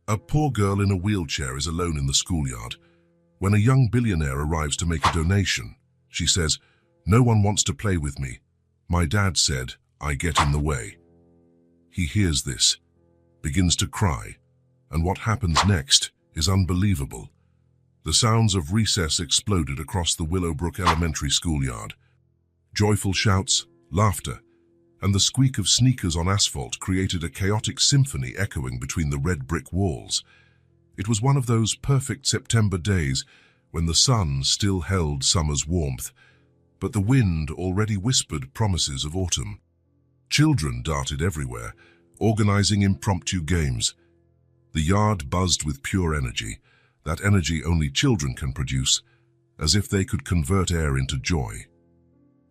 A poor girl in a wheelchair is alone in the schoolyard. When a young billionaire arrives to make a donation, she says, "No one wants to play with me. My dad said I get in the way." He hears this, begins to cry, and what happens next is unbelievable. The sounds of recess exploded across the Willowbrook Elementary schoolyard. Joyful shouts, laughter, and the squeak of sneakers on asphalt created a chaotic symphony echoing between the red brick walls. It was one of those perfect September days when the sun still held summer's warmth, but the wind already whispered promises of autumn. Children darted everywhere, organizing impromptu games. The yard buzzed with pure energy, that energy only children can produce, as if they could convert air into joy.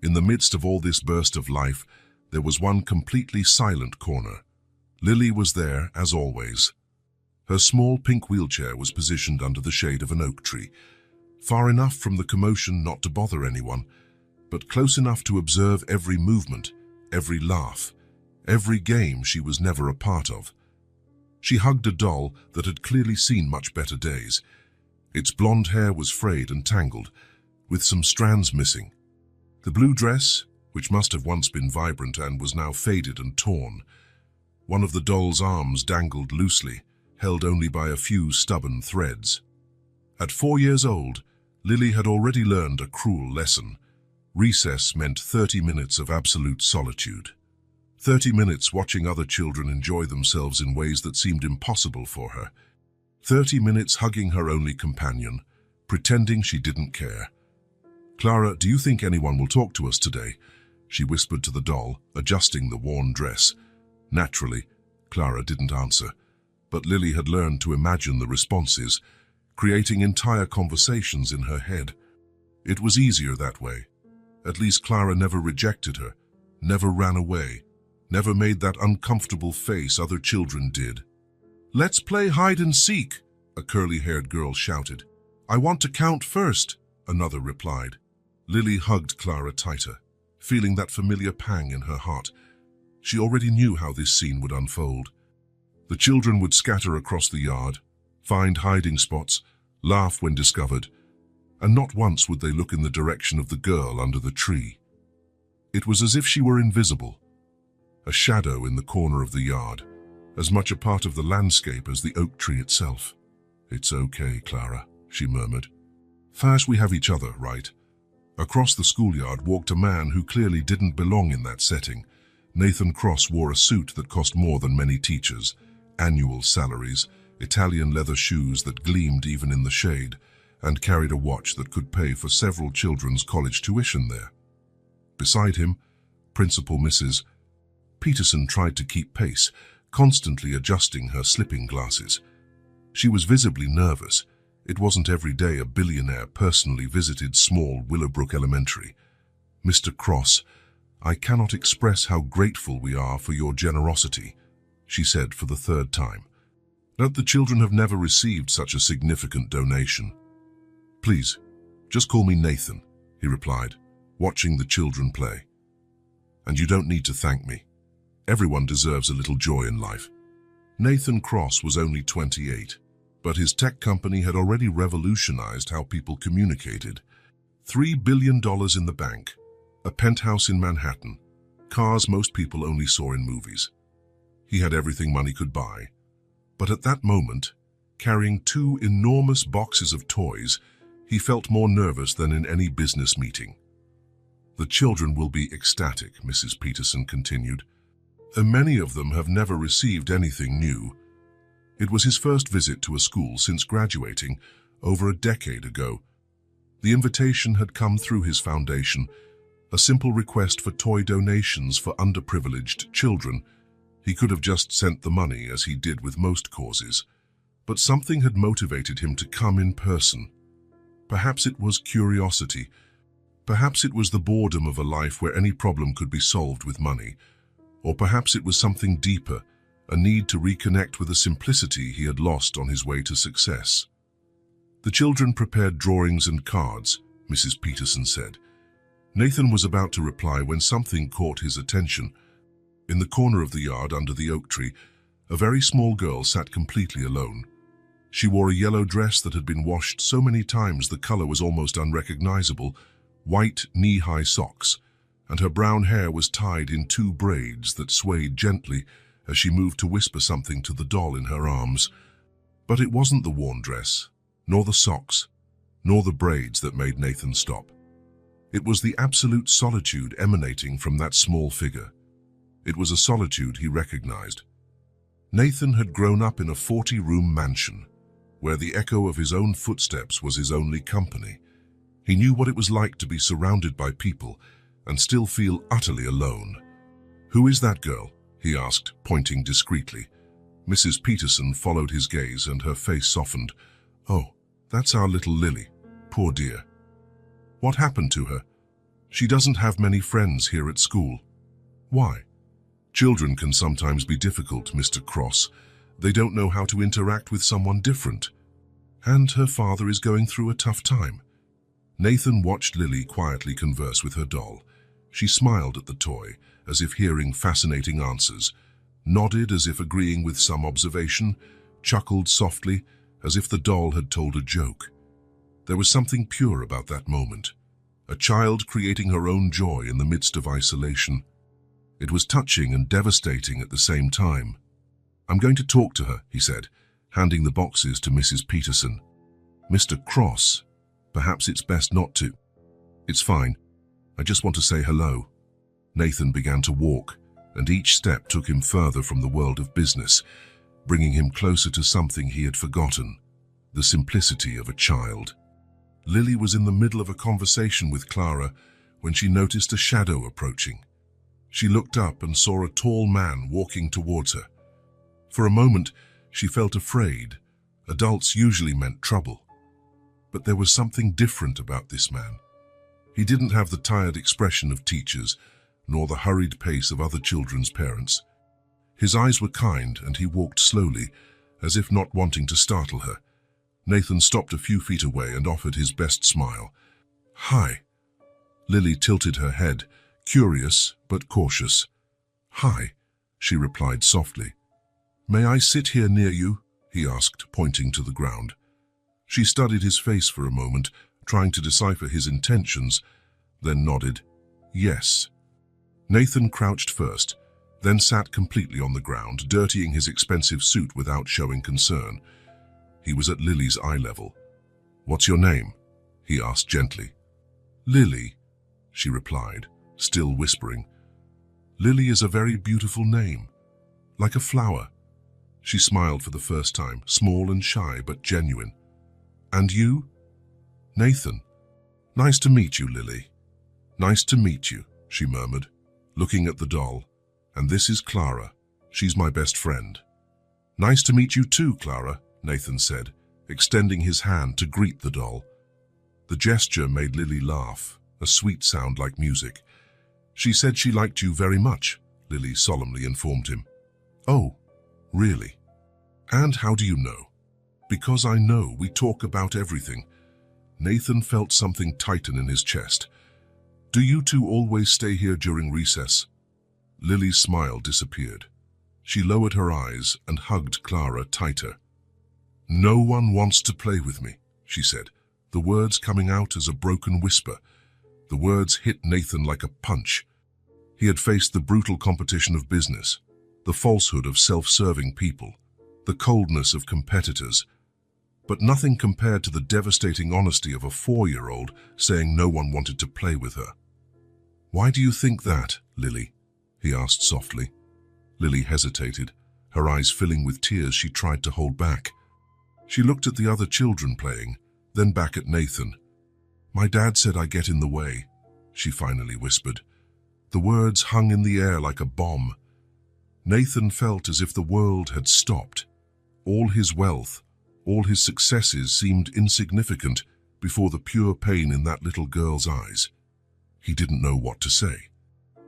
In the midst of all this burst of life, there was one completely silent corner. Lily was there, as always. Her small pink wheelchair was positioned under the shade of an oak tree, far enough from the commotion not to bother anyone, but close enough to observe every movement, every laugh, every game she was never a part of. She hugged a doll that had clearly seen much better days. Its blonde hair was frayed and tangled, with some strands missing. The blue dress, which must have once been vibrant and was now faded and torn. One of the doll's arms dangled loosely, held only by a few stubborn threads. At 4 years old, Lily had already learned a cruel lesson. Recess meant 30 minutes of absolute solitude. 30 minutes watching other children enjoy themselves in ways that seemed impossible for her. 30 minutes hugging her only companion, pretending she didn't care. "Clara, do you think anyone will talk to us today?" she whispered to the doll, adjusting the worn dress. Naturally, Clara didn't answer, but Lily had learned to imagine the responses, creating entire conversations in her head. It was easier that way. At least Clara never rejected her, never ran away, never made that uncomfortable face other children did. "Let's play hide and seek," a curly-haired girl shouted. "I want to count first," another replied. Lily hugged Clara tighter, feeling that familiar pang in her heart. She already knew how this scene would unfold. The children would scatter across the yard, find hiding spots, laugh when discovered, and not once would they look in the direction of the girl under the tree. It was as if she were invisible, a shadow in the corner of the yard, as much a part of the landscape as the oak tree itself. "It's okay, Clara," she murmured. "First we have each other, right?" Across the schoolyard walked a man who clearly didn't belong in that setting. Nathan Cross wore a suit that cost more than many teachers, annual salaries, Italian leather shoes that gleamed even in the shade, and carried a watch that could pay for several children's college tuition there. Beside him, Principal Mrs. Peterson tried to keep pace, constantly adjusting her slipping glasses. She was visibly nervous. It wasn't every day a billionaire personally visited small Willowbrook Elementary. "Mr. Cross, I cannot express how grateful we are for your generosity," she said for the third time. "That the children have never received such a significant donation." "Please, just call me Nathan," he replied, watching the children play. "And you don't need to thank me. Everyone deserves a little joy in life." Nathan Cross was only 28. But his tech company had already revolutionized how people communicated. $3 billion in the bank, a penthouse in Manhattan, cars most people only saw in movies. He had everything money could buy. But at that moment, carrying 2 enormous boxes of toys, he felt more nervous than in any business meeting. "The children will be ecstatic," Mrs. Peterson continued. "And many of them have never received anything new." It was his first visit to a school since graduating over a decade ago. The invitation had come through his foundation, a simple request for toy donations for underprivileged children. He could have just sent the money as he did with most causes, but something had motivated him to come in person. Perhaps it was curiosity. Perhaps it was the boredom of a life where any problem could be solved with money. Or perhaps it was something deeper, a need to reconnect with a simplicity he had lost on his way to success. The children prepared drawings and cards, Mrs. Peterson said. Nathan was about to reply when something caught his attention. In the corner of the yard under the oak tree, A very small girl sat completely alone. She wore a yellow dress that had been washed so many times the color was almost unrecognizable, white knee-high socks, and her brown hair was tied in 2 braids that swayed gently as she moved to whisper something to the doll in her arms. But it wasn't the worn dress, nor the socks, nor the braids that made Nathan stop. It was the absolute solitude emanating from that small figure. It was a solitude he recognized. Nathan had grown up in a 40-room mansion, where the echo of his own footsteps was his only company. He knew what it was like to be surrounded by people and still feel utterly alone. "Who is that girl?" he asked, pointing discreetly. Mrs. Peterson followed his gaze and her face softened. "Oh, that's our little Lily. Poor dear. What happened to her? She doesn't have many friends here at school." "Why?" "Children can sometimes be difficult, Mr. Cross. They don't know how to interact with someone different. And her father is going through a tough time." Nathan watched Lily quietly converse with her doll. She smiled at the toy, as if hearing fascinating answers, nodded as if agreeing with some observation, chuckled softly, as if the doll had told a joke. There was something pure about that moment, a child creating her own joy in the midst of isolation. It was touching and devastating at the same time. "I'm going to talk to her," he said, handing the boxes to Mrs. Peterson. "Mr. Cross, perhaps it's best not to." "It's fine. I just want to say hello." Nathan began to walk, and each step took him further from the world of business, bringing him closer to something he had forgotten, the simplicity of a child. Lily was in the middle of a conversation with Clara when she noticed a shadow approaching. She looked up and saw a tall man walking towards her. For a moment, she felt afraid. Adults usually meant trouble. But there was something different about this man. He didn't have the tired expression of teachers, nor the hurried pace of other children's parents. His eyes were kind, and he walked slowly, as if not wanting to startle her. Nathan stopped a few feet away and offered his best smile. "Hi." Lily tilted her head, curious but cautious. "Hi," she replied softly. "May I sit here near you?" he asked, pointing to the ground. She studied his face for a moment, trying to decipher his intentions, then nodded. "Yes." Nathan crouched first, then sat completely on the ground, dirtying his expensive suit without showing concern. He was at Lily's eye level. "What's your name?" he asked gently. "Lily," she replied, still whispering. "Lily is a very beautiful name, like a flower." She smiled for the first time, small and shy but genuine. "And you?" "Nathan." "Nice to meet you, Lily." "Nice to meet you," she murmured, looking at the doll. "And this is Clara. She's my best friend." "Nice to meet you too, Clara," Nathan said, extending his hand to greet the doll. The gesture made Lily laugh, a sweet sound like music. "She said she liked you very much," Lily solemnly informed him. "Oh, really? And how do you know?" "Because I know. We talk about everything." Nathan felt something tighten in his chest. "Do you two always stay here during recess?" Lily's smile disappeared. She lowered her eyes and hugged Clara tighter. "No one wants to play with me," she said, the words coming out as a broken whisper. The words hit Nathan like a punch. He had faced the brutal competition of business, the falsehood of self-serving people, the coldness of competitors, but nothing compared to the devastating honesty of a 4-year-old saying no one wanted to play with her. "Why do you think that, Lily?" he asked softly. Lily hesitated, her eyes filling with tears she tried to hold back. She looked at the other children playing, then back at Nathan. "My dad said I get in the way," she finally whispered. The words hung in the air like a bomb. Nathan felt as if the world had stopped. All his wealth, all his successes seemed insignificant before the pure pain in that little girl's eyes. He didn't know what to say.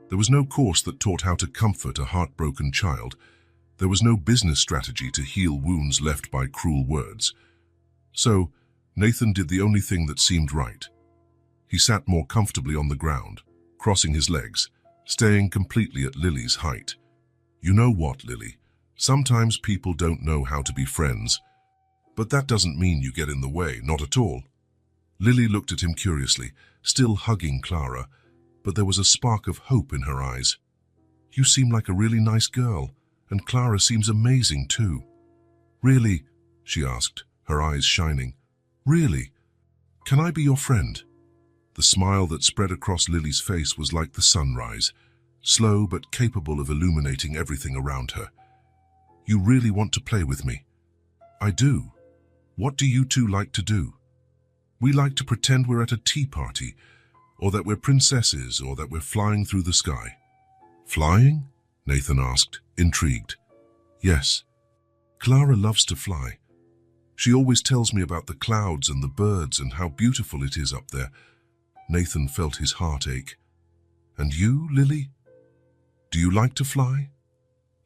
There was no course that taught how to comfort a heartbroken child. There was no business strategy to heal wounds left by cruel words. So, Nathan did the only thing that seemed right. He sat more comfortably on the ground, crossing his legs, staying completely at Lily's height. "You know what, Lily? Sometimes people don't know how to be friends, but that doesn't mean you get in the way, not at all. Lily looked at him curiously, still hugging Clara, but there was a spark of hope in her eyes. You seem like a really nice girl, and Clara seems amazing too. Really? She asked, her eyes shining. Really? Can I be your friend? The smile that spread across Lily's face was like the sunrise, slow but capable of illuminating everything around her. You really want to play with me? I do. What do you two like to do? We like to pretend we're at a tea party, or that we're princesses, or that we're flying through the sky. Flying? Nathan asked, intrigued. Yes. Clara loves to fly. She always tells me about the clouds and the birds and how beautiful it is up there. Nathan felt his heart ache. And you, Lily? Do you like to fly?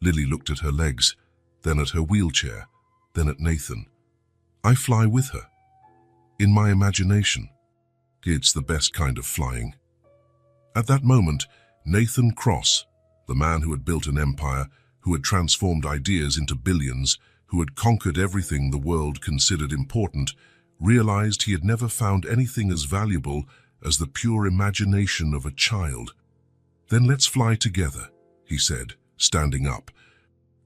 Lily looked at her legs, then at her wheelchair, then at Nathan. I fly with her. In my imagination. It's the best kind of flying. At that moment, Nathan Cross, the man who had built an empire, who had transformed ideas into billions, who had conquered everything the world considered important, realized he had never found anything as valuable as the pure imagination of a child. Then let's fly together, he said, standing up.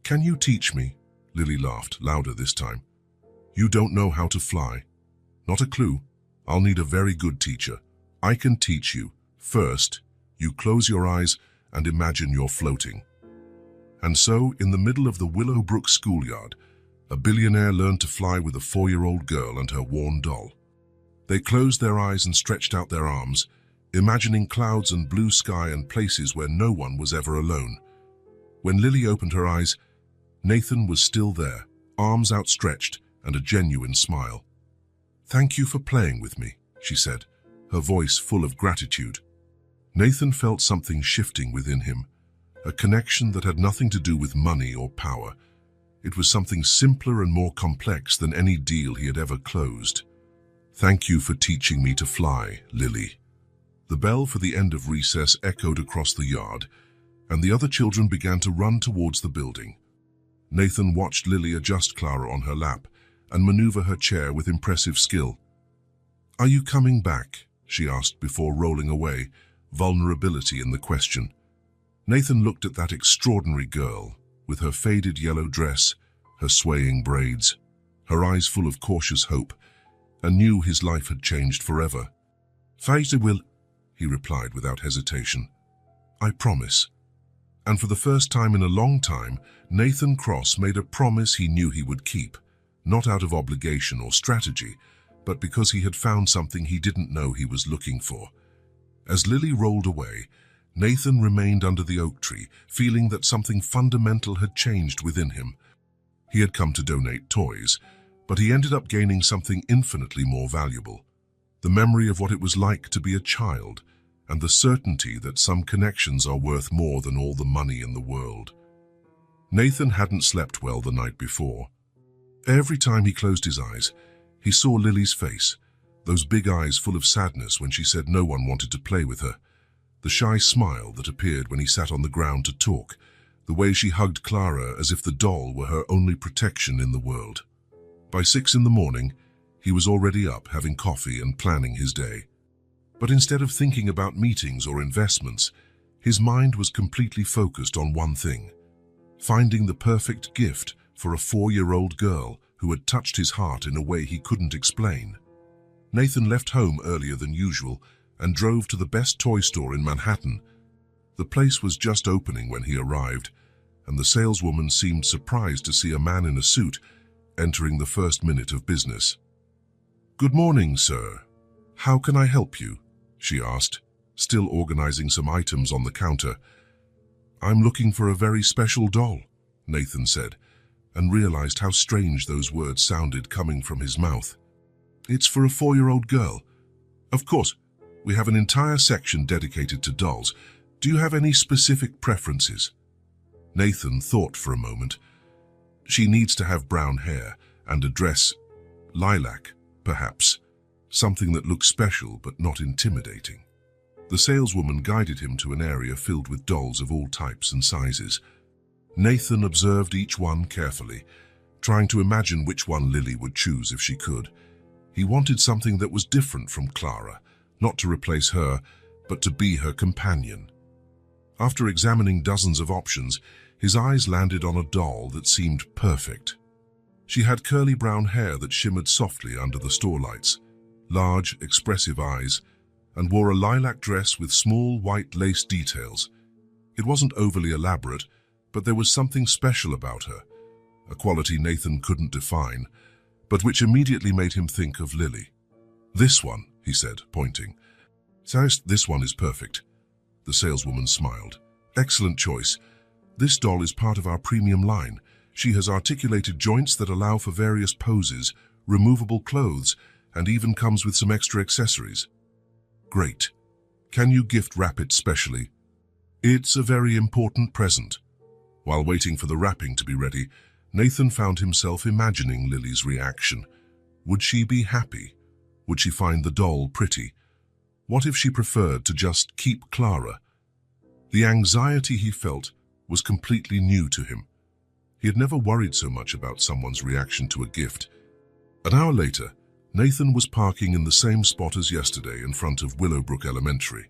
Can you teach me? Lily laughed, louder this time. You don't know how to fly. Not a clue. I'll need a very good teacher. I can teach you. First, you close your eyes and imagine you're floating. And so, in the middle of the Willowbrook schoolyard, a billionaire learned to fly with a 4-year-old girl and her worn doll. They closed their eyes and stretched out their arms, imagining clouds and blue sky and places where no one was ever alone. When Lily opened her eyes, Nathan was still there, arms outstretched and a genuine smile. Thank you for playing with me, she said, her voice full of gratitude. Nathan felt something shifting within him, a connection that had nothing to do with money or power. It was something simpler and more complex than any deal he had ever closed. Thank you for teaching me to fly, Lily. The bell for the end of recess echoed across the yard, and the other children began to run towards the building. Nathan watched Lily adjust Clara on her lap and maneuver her chair with impressive skill. Are you coming back? She asked before rolling away, vulnerability in the question. Nathan looked at that extraordinary girl, with her faded yellow dress, her swaying braids, her eyes full of cautious hope, and knew his life had changed forever. Fate will, he replied without hesitation. I promise. And for the first time in a long time, Nathan Cross made a promise he knew he would keep, not out of obligation or strategy, but because he had found something he didn't know he was looking for. As Lily rolled away, Nathan remained under the oak tree, feeling that something fundamental had changed within him. He had come to donate toys, but he ended up gaining something infinitely more valuable. The memory of what it was like to be a child, and the certainty that some connections are worth more than all the money in the world. Nathan hadn't slept well the night before. Every time he closed his eyes, he saw Lily's face, those big eyes full of sadness when she said no one wanted to play with her, the shy smile that appeared when he sat on the ground to talk, the way she hugged Clara as if the doll were her only protection in the world. By 6 in the morning, he was already up having coffee and planning his day. But instead of thinking about meetings or investments, his mind was completely focused on one thing: finding the perfect gift for a 4-year-old girl who had touched his heart in a way he couldn't explain. Nathan left home earlier than usual and drove to the best toy store in Manhattan. The place was just opening when he arrived, and the saleswoman seemed surprised to see a man in a suit entering the first minute of business. Good morning, sir. How can I help you? She asked, still organizing some items on the counter. I'm looking for a very special doll, Nathan said, and realized how strange those words sounded coming from his mouth. It's for a 4-year-old girl. Of course, we have an entire section dedicated to dolls. Do you have any specific preferences? Nathan thought for a moment. She needs to have brown hair and a dress, lilac, perhaps, something that looks special but not intimidating. The saleswoman guided him to an area filled with dolls of all types and sizes. Nathan observed each one carefully, trying to imagine which one Lily would choose if she could. He wanted something that was different from Clara, not to replace her, but to be her companion. After examining dozens of options, his eyes landed on a doll that seemed perfect. She had curly brown hair that shimmered softly under the store lights, large, expressive eyes, and wore a lilac dress with small white lace details. It wasn't overly elaborate, but there was something special about her, a quality Nathan couldn't define, but which immediately made him think of Lily. "This one," he said, pointing. "This one is perfect." The saleswoman smiled. "Excellent choice. This doll is part of our premium line. She has articulated joints that allow for various poses, removable clothes, and even comes with some extra accessories." "Great. Can you gift wrap it specially?" "It's a very important present." While waiting for the wrapping to be ready, Nathan found himself imagining Lily's reaction. Would she be happy? Would she find the doll pretty? What if she preferred to just keep Clara? The anxiety he felt was completely new to him. He had never worried so much about someone's reaction to a gift. An hour later, Nathan was parking in the same spot as yesterday in front of Willowbrook Elementary.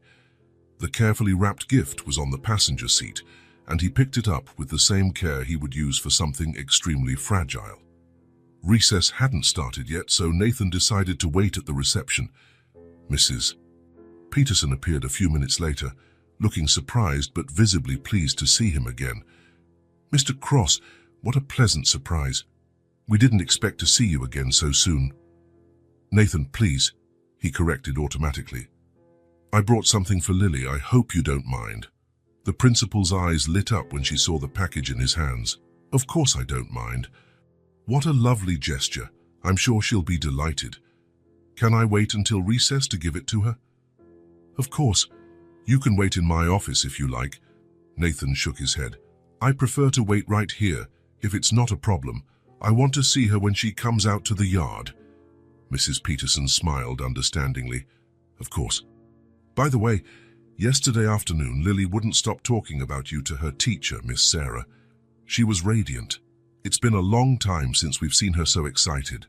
The carefully wrapped gift was on the passenger seat, and he picked it up with the same care he would use for something extremely fragile. Recess hadn't started yet, so Nathan decided to wait at the reception. Mrs. Peterson appeared a few minutes later, looking surprised but visibly pleased to see him again. "Mr. Cross, what a pleasant surprise. We didn't expect to see you again so soon." "Nathan, please," he corrected automatically. "I brought something for Lily. I hope you don't mind." The principal's eyes lit up when she saw the package in his hands. "Of course I don't mind. What a lovely gesture. I'm sure she'll be delighted. Can I wait until recess to give it to her?" "Of course. You can wait in my office if you like." Nathan shook his head. "I prefer to wait right here, if it's not a problem. I want to see her when she comes out to the yard." Mrs. Peterson smiled understandingly. "Of course. By the way, yesterday afternoon, Lily wouldn't stop talking about you to her teacher, Miss Sarah. She was radiant. It's been a long time since we've seen her so excited."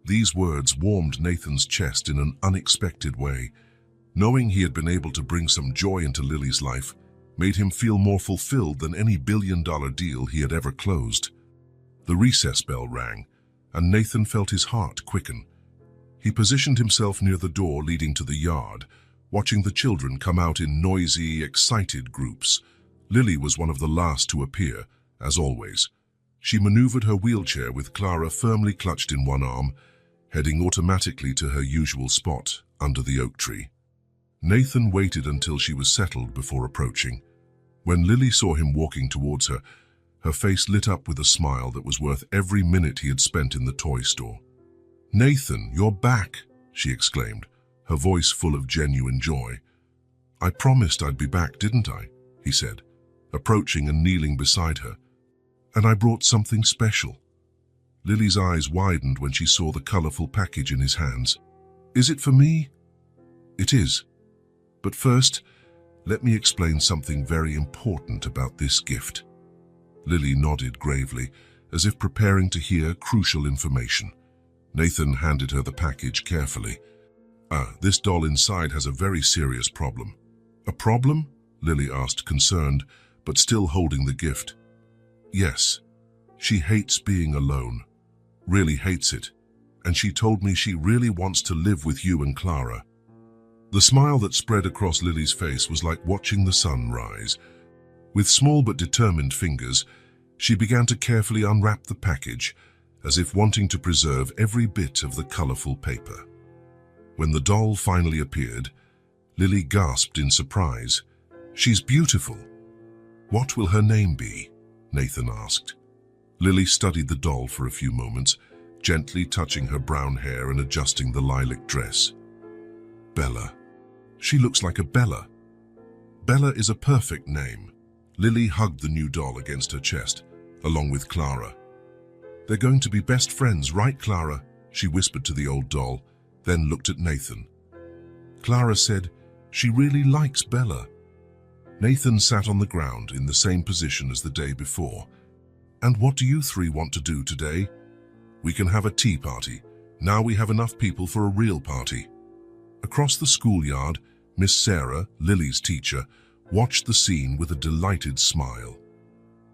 These words warmed Nathan's chest in an unexpected way. Knowing he had been able to bring some joy into Lily's life made him feel more fulfilled than any billion-dollar deal he had ever closed. The recess bell rang, and Nathan felt his heart quicken. He positioned himself near the door leading to the yard, watching the children come out in noisy, excited groups. Lily was one of the last to appear, as always. She maneuvered her wheelchair with Clara firmly clutched in one arm, heading automatically to her usual spot under the oak tree. Nathan waited until she was settled before approaching. When Lily saw him walking towards her, her face lit up with a smile that was worth every minute he had spent in the toy store. "Nathan, you're back," she exclaimed, her voice full of genuine joy. "I promised I'd be back, didn't I?" he said, approaching and kneeling beside her. "And I brought something special." Lily's eyes widened when she saw the colorful package in his hands. "Is it for me?" "It is. But first, let me explain something very important about this gift." Lily nodded gravely, as if preparing to hear crucial information. Nathan handed her the package carefully. This doll inside has a very serious problem." "A problem?" Lily asked, concerned, but still holding the gift. "Yes. She hates being alone. Really hates it. And she told me she really wants to live with you and Clara." The smile that spread across Lily's face was like watching the sun rise. With small but determined fingers, she began to carefully unwrap the package, as if wanting to preserve every bit of the colorful paper. When the doll finally appeared, Lily gasped in surprise. "She's beautiful." "What will her name be?" Nathan asked. Lily studied the doll for a few moments, gently touching her brown hair and adjusting the lilac dress. "Bella. She looks like a Bella." "Bella is a perfect name." Lily hugged the new doll against her chest, along with Clara. "They're going to be best friends, right, Clara?" she whispered to the old doll, then looked at Nathan. Clara said, "She really likes Bella." Nathan sat on the ground in the same position as the day before. "And what do you three want to do today?" "We can have a tea party. Now we have enough people for a real party." Across the schoolyard, Miss Sarah, Lily's teacher, watched the scene with a delighted smile.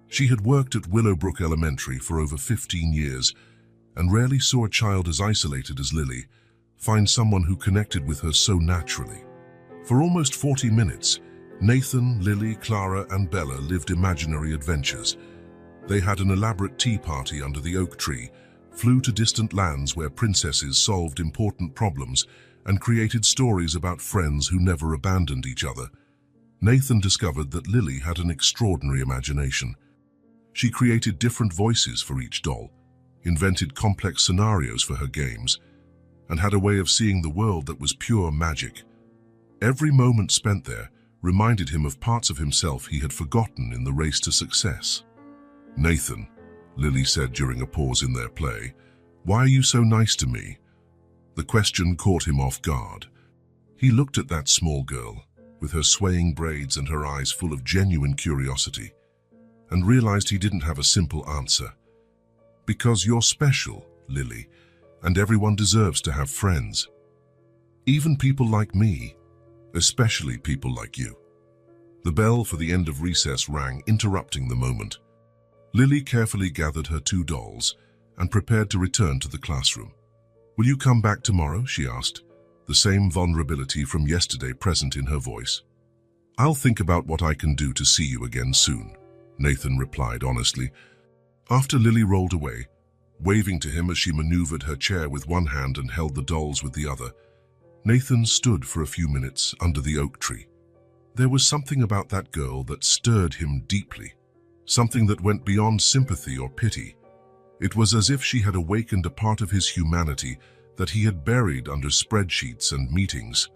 She had worked at Willowbrook Elementary for over 15 years and rarely saw a child as isolated as Lily find someone who connected with her so naturally. For almost 40 minutes, Nathan, Lily, Clara, and Bella lived imaginary adventures. They had an elaborate tea party under the oak tree, flew to distant lands where princesses solved important problems, and created stories about friends who never abandoned each other. Nathan discovered that Lily had an extraordinary imagination. She created different voices for each doll, invented complex scenarios for her games, and had a way of seeing the world that was pure magic. Every moment spent there reminded him of parts of himself he had forgotten in the race to success. "Nathan," Lily said during a pause in their play, "why are you so nice to me?" The question caught him off guard. He looked at that small girl, with her swaying braids and her eyes full of genuine curiosity, and realized he didn't have a simple answer. "Because you're special, Lily, and everyone deserves to have friends. Even people like me, especially people like you." The bell for the end of recess rang, interrupting the moment. Lily carefully gathered her two dolls and prepared to return to the classroom. "Will you come back tomorrow?" she asked, the same vulnerability from yesterday present in her voice. "I'll think about what I can do to see you again soon," Nathan replied honestly. After Lily rolled away, waving to him as she maneuvered her chair with one hand and held the dolls with the other, Nathan stood for a few minutes under the oak tree. There was something about that girl that stirred him deeply, something that went beyond sympathy or pity. It was as if she had awakened a part of his humanity that he had buried under spreadsheets and meetings.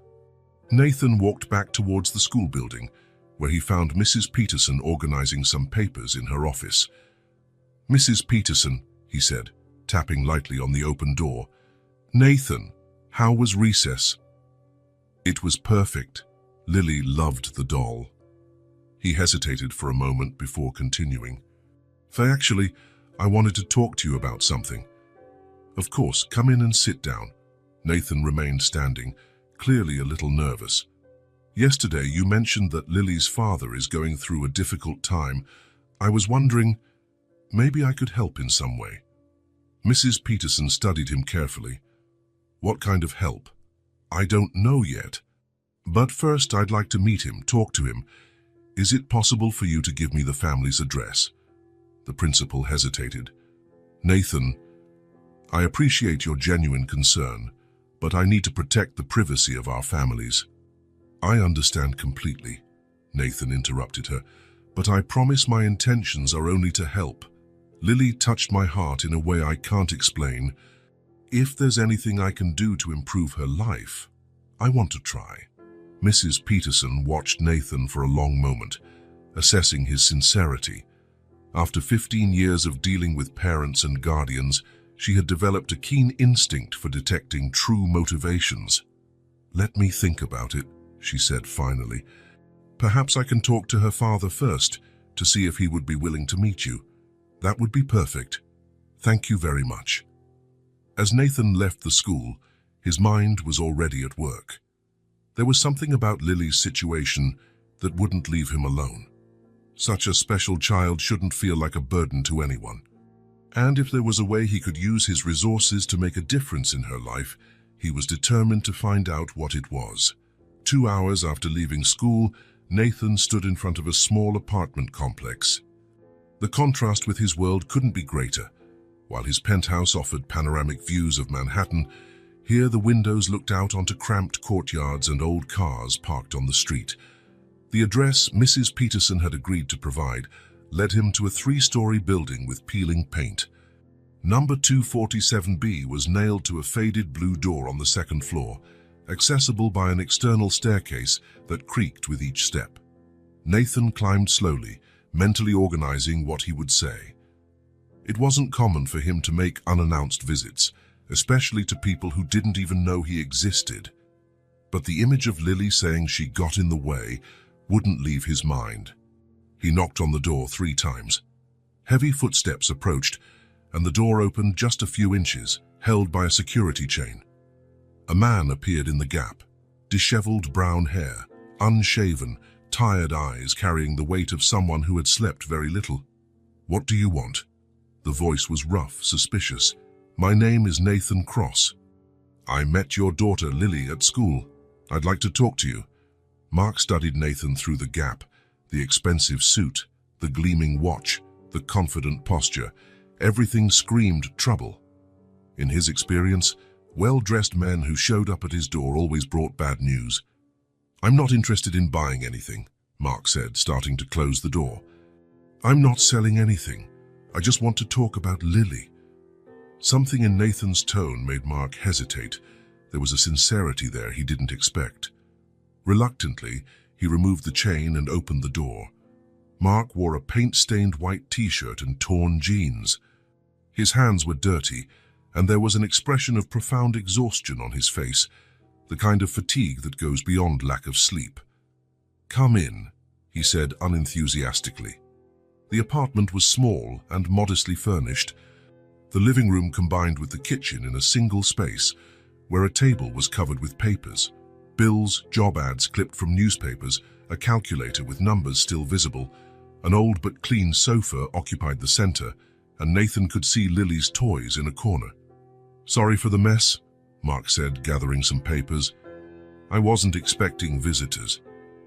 Nathan walked back towards the school building, where he found Mrs. Peterson organizing some papers in her office. "Mrs. Peterson," he said, tapping lightly on the open door. "Nathan, how was recess?" "It was perfect. Lily loved the doll." He hesitated for a moment before continuing. "Actually, I wanted to talk to you about something." "Of course, come in and sit down." Nathan remained standing, clearly a little nervous. "Yesterday you mentioned that Lily's father is going through a difficult time. I was wondering, maybe I could help in some way." Mrs. Peterson studied him carefully. "What kind of help?" "I don't know yet. But first I'd like to meet him, talk to him. Is it possible for you to give me the family's address?" The principal hesitated. "Nathan, I appreciate your genuine concern, but I need to protect the privacy of our families." "I understand completely," Nathan interrupted her, "but I promise my intentions are only to help. Lily touched my heart in a way I can't explain. If there's anything I can do to improve her life, I want to try." Mrs. Peterson watched Nathan for a long moment, assessing his sincerity. After 15 years of dealing with parents and guardians, she had developed a keen instinct for detecting true motivations. "Let me think about it," she said finally. "Perhaps I can talk to her father first to see if he would be willing to meet you. That would be perfect. Thank you very much." As Nathan left the school, his mind was already at work. There was something about Lily's situation that wouldn't leave him alone. Such a special child shouldn't feel like a burden to anyone. And if there was a way he could use his resources to make a difference in her life, he was determined to find out what it was. 2 hours after leaving school, Nathan stood in front of a small apartment complex. The contrast with his world couldn't be greater. While his penthouse offered panoramic views of Manhattan, here the windows looked out onto cramped courtyards and old cars parked on the street. The address Mrs. Peterson had agreed to provide led him to a 3-story building with peeling paint. Number 247B was nailed to a faded blue door on the 2nd floor, accessible by an external staircase that creaked with each step. Nathan climbed slowly, mentally organizing what he would say. It wasn't common for him to make unannounced visits, especially to people who didn't even know he existed. But the image of Lily saying she got in the way wouldn't leave his mind. He knocked on the door 3 times. Heavy footsteps approached, and the door opened just a few inches, held by a security chain. A man appeared in the gap, disheveled brown hair, unshaven, tired eyes carrying the weight of someone who had slept very little. "What do you want?" The voice was rough, suspicious. "My name is Nathan Cross. I met your daughter Lily at school. I'd like to talk to you." Mark studied Nathan through the gap, the expensive suit, the gleaming watch, the confident posture. Everything screamed trouble. In his experience, well-dressed men who showed up at his door always brought bad news. "I'm not interested in buying anything," Mark said, starting to close the door. "I'm not selling anything. I just want to talk about Lily." Something in Nathan's tone made Mark hesitate. There was a sincerity there he didn't expect. Reluctantly, he removed the chain and opened the door. Mark wore a paint-stained white t-shirt and torn jeans. His hands were dirty, and there was an expression of profound exhaustion on his face, the kind of fatigue that goes beyond lack of sleep. "Come in," he said unenthusiastically. The apartment was small and modestly furnished. The living room combined with the kitchen in a single space, where a table was covered with papers, bills, job ads clipped from newspapers, a calculator with numbers still visible. An old but clean sofa occupied the center, and Nathan could see Lily's toys in a corner. "Sorry for the mess," Mark said, gathering some papers. "I wasn't expecting visitors."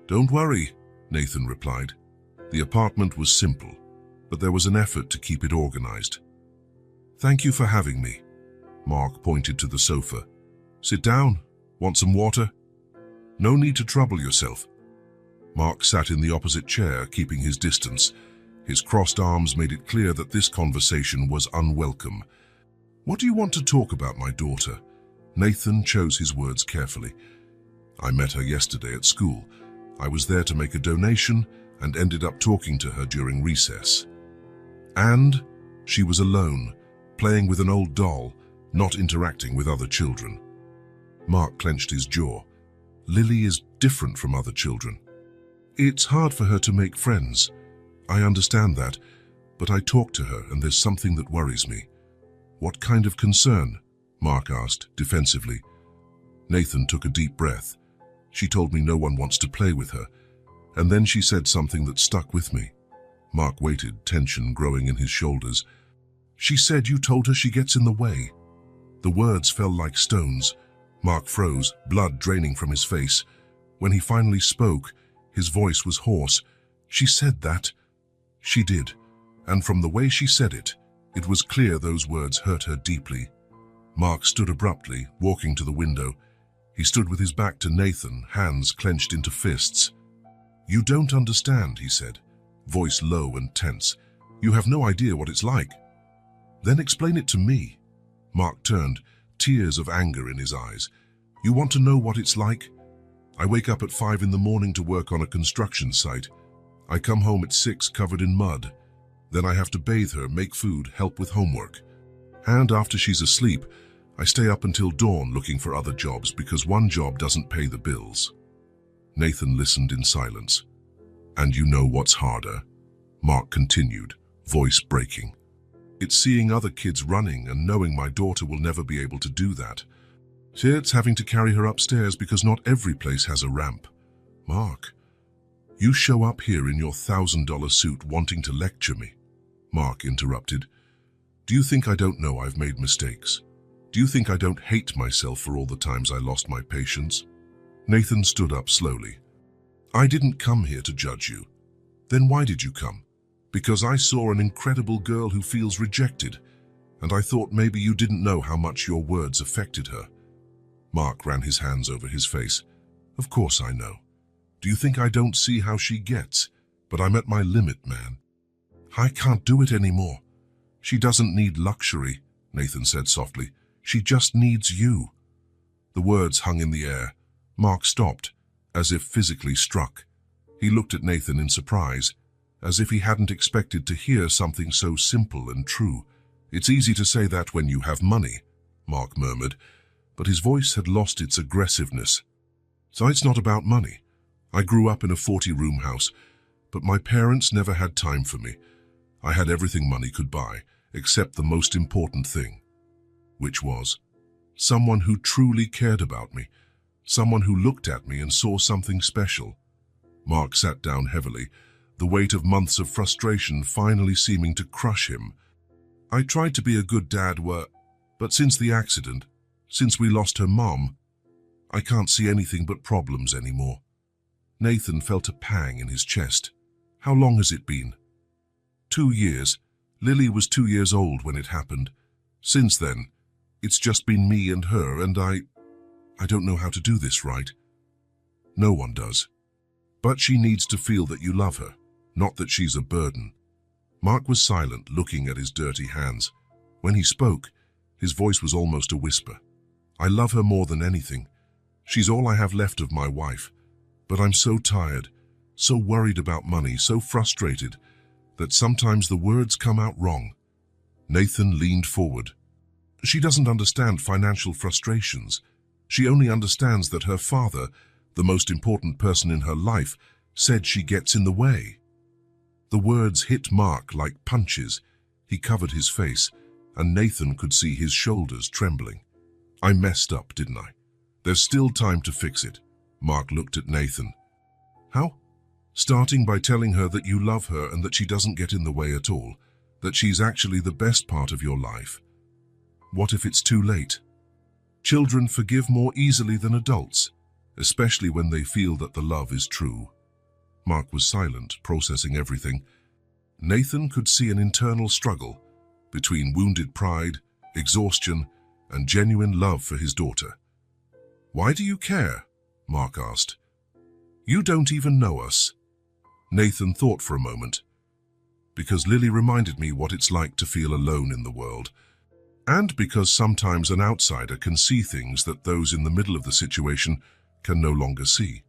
"Don't worry," Nathan replied. The apartment was simple, but there was an effort to keep it organized. "Thank you for having me." Mark pointed to the sofa. "Sit down. Want some water?" "No need to trouble yourself." Mark sat in the opposite chair, keeping his distance. His crossed arms made it clear that this conversation was unwelcome. "What do you want to talk about, my daughter?" Nathan chose his words carefully. "I met her yesterday at school. I was there to make a donation and ended up talking to her during recess. And she was alone, playing with an old doll, not interacting with other children." Mark clenched his jaw. "Lily is different from other children. It's hard for her to make friends. I understand that, but I talked to her and there's something that worries me." "What kind of concern?" Mark asked, defensively. Nathan took a deep breath. "She told me no one wants to play with her, and then she said something that stuck with me." Mark waited, tension growing in his shoulders. "She said you told her she gets in the way." The words fell like stones. Mark froze, blood draining from his face. When he finally spoke, his voice was hoarse. "She said that." "She did, and from the way she said it, it was clear those words hurt her deeply." Mark stood abruptly, walking to the window. He stood with his back to Nathan, hands clenched into fists. "You don't understand," he said, voice low and tense. "You have no idea what it's like." "Then explain it to me." Mark turned, tears of anger in his eyes. "You want to know what it's like? I wake up at 5 in the morning to work on a construction site. I come home at 6 covered in mud. Then I have to bathe her, make food, help with homework. And after she's asleep, I stay up until dawn looking for other jobs because one job doesn't pay the bills." Nathan listened in silence. "And you know what's harder?" Mark continued, voice breaking. "It's seeing other kids running and knowing my daughter will never be able to do that. It's having to carry her upstairs because not every place has a ramp." "Mark, you show up here in your $1,000 suit wanting to lecture me." Mark interrupted. "Do you think I don't know I've made mistakes? Do you think I don't hate myself for all the times I lost my patience?" Nathan stood up slowly. "I didn't come here to judge you." "Then why did you come?" "Because I saw an incredible girl who feels rejected, and I thought maybe you didn't know how much your words affected her." Mark ran his hands over his face. "Of course I know. Do you think I don't see how she gets? But I'm at my limit, man. I can't do it anymore." "She doesn't need luxury," Nathan said softly. "She just needs you." The words hung in the air. Mark stopped, as if physically struck. He looked at Nathan in surprise, as if he hadn't expected to hear something so simple and true. "It's easy to say that when you have money," Mark murmured, but his voice had lost its aggressiveness. "So it's not about money. I grew up in a 40-room house, but my parents never had time for me. I had everything money could buy, except the most important thing, which was someone who truly cared about me, someone who looked at me and saw something special. Mark sat down heavily, the weight of months of frustration finally seeming to crush him. I tried to be a good dad, but since the accident, since we lost her mom, I can't see anything but problems anymore. Nathan felt a pang in his chest. How long has it been? 2 years. Lily was 2 years old when it happened. Since then, it's just been me and her, and I don't know how to do this right. No one does. But she needs to feel that you love her, not that she's a burden. Mark was silent, looking at his dirty hands. When he spoke, his voice was almost a whisper. I love her more than anything. She's all I have left of my wife. But I'm so tired, so worried about money, so frustrated, that sometimes the words come out wrong. Nathan leaned forward. She doesn't understand financial frustrations. She only understands that her father, the most important person in her life, said she gets in the way. The words hit Mark like punches. He covered his face, and Nathan could see his shoulders trembling. I messed up, didn't I? There's still time to fix it. Mark looked at Nathan. How? Starting by telling her that you love her and that she doesn't get in the way at all, that she's actually the best part of your life. What if it's too late? Children forgive more easily than adults, especially when they feel that the love is true. Mark was silent, processing everything. Nathan could see an internal struggle between wounded pride, exhaustion, and genuine love for his daughter. Why do you care? Mark asked. You don't even know us. Nathan thought for a moment. Because Lily reminded me what it's like to feel alone in the world. And because sometimes an outsider can see things that those in the middle of the situation can no longer see.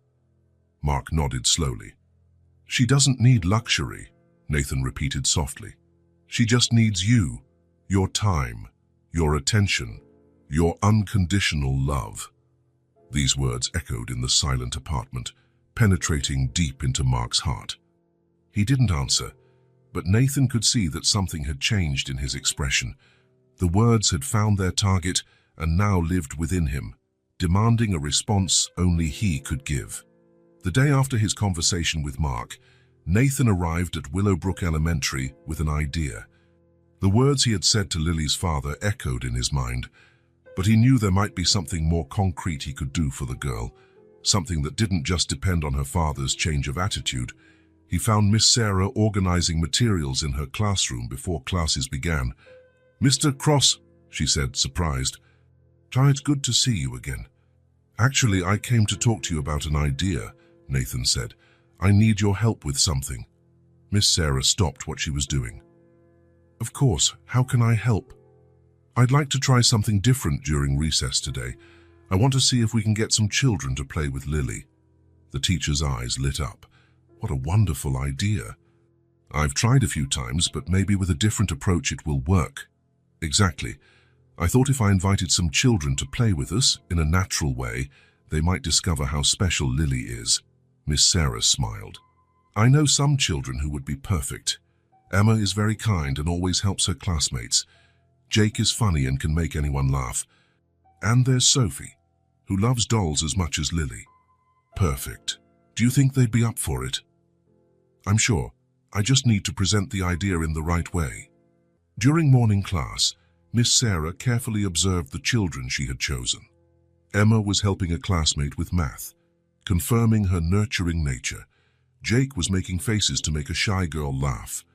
Mark nodded slowly. She doesn't need luxury, Nathan repeated softly. She just needs you, your time, your attention, your unconditional love. These words echoed in the silent apartment, penetrating deep into Mark's heart. He didn't answer, but Nathan could see that something had changed in his expression. The words had found their target and now lived within him, demanding a response only he could give. The day after his conversation with Mark, Nathan arrived at Willowbrook Elementary with an idea. The words he had said to Lily's father echoed in his mind, but he knew there might be something more concrete he could do for the girl, something that didn't just depend on her father's change of attitude. He found Miss Sarah organizing materials in her classroom before classes began. Mr. Cross, she said, surprised. It's good to see you again. Actually, I came to talk to you about an idea, Nathan said. I need your help with something. Miss Sarah stopped what she was doing. Of course, how can I help? I'd like to try something different during recess today. I want to see if we can get some children to play with Lily. The teacher's eyes lit up. What a wonderful idea. I've tried a few times, but maybe with a different approach it will work. Exactly. I thought if I invited some children to play with us in a natural way, they might discover how special Lily is. Miss Sarah smiled. I know some children who would be perfect. Emma is very kind and always helps her classmates. Jake is funny and can make anyone laugh. And there's Sophie, who loves dolls as much as Lily. Perfect. Do you think they'd be up for it? I'm sure. I just need to present the idea in the right way. During morning class, Miss Sarah carefully observed the children she had chosen. Emma was helping a classmate with math, confirming her nurturing nature. Jake was making faces to make a shy girl laugh.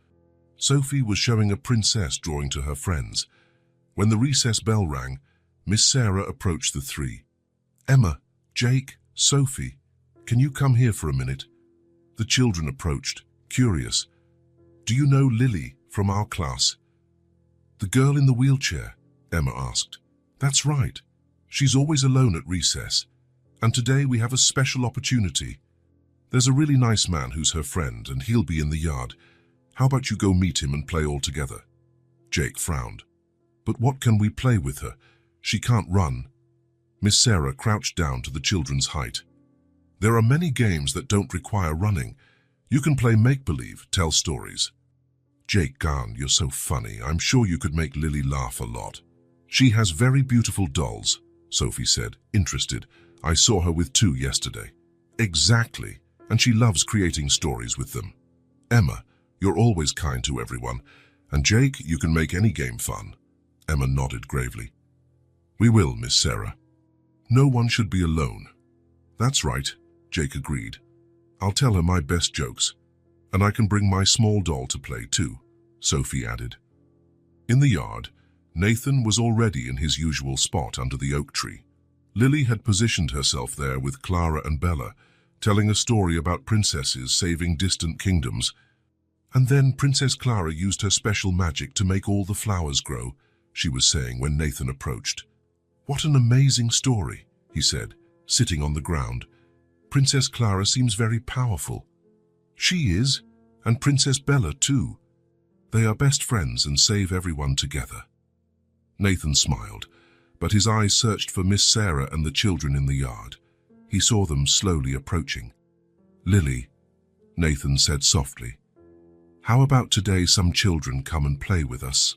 Sophie was showing a princess drawing to her friends. When the recess bell rang, Miss Sarah approached the three. Emma, Jake, Sophie, can you come here for a minute? The children approached, curious. Do you know Lily from our class? The girl in the wheelchair, Emma asked. That's right. She's always alone at recess. And today we have a special opportunity. There's a really nice man who's her friend, and he'll be in the yard. How about you go meet him and play all together? Jake frowned. But what can we play with her? She can't run. Miss Sarah crouched down to the children's height. There are many games that don't require running. You can play make-believe, tell stories. Jake Garn, you're so funny. I'm sure you could make Lily laugh a lot. She has very beautiful dolls, Sophie said, interested. I saw her with 2 yesterday. Exactly, and she loves creating stories with them. Emma, you're always kind to everyone. And Jake, you can make any game fun. Emma nodded gravely. We will, Miss Sarah. No one should be alone. That's right, Jake agreed. I'll tell her my best jokes. And I can bring my small doll to play too, Sophie added. In the yard, Nathan was already in his usual spot under the oak tree. Lily had positioned herself there with Clara and Bella, telling a story about princesses saving distant kingdoms. And then Princess Clara used her special magic to make all the flowers grow, she was saying when Nathan approached. What an amazing story, he said, sitting on the ground. Princess Clara seems very powerful. She is, and Princess Bella too. They are best friends and save everyone together. Nathan smiled, but his eyes searched for Miss Sarah and the children in the yard. He saw them slowly approaching. Lily, Nathan said softly, how about today some children come and play with us?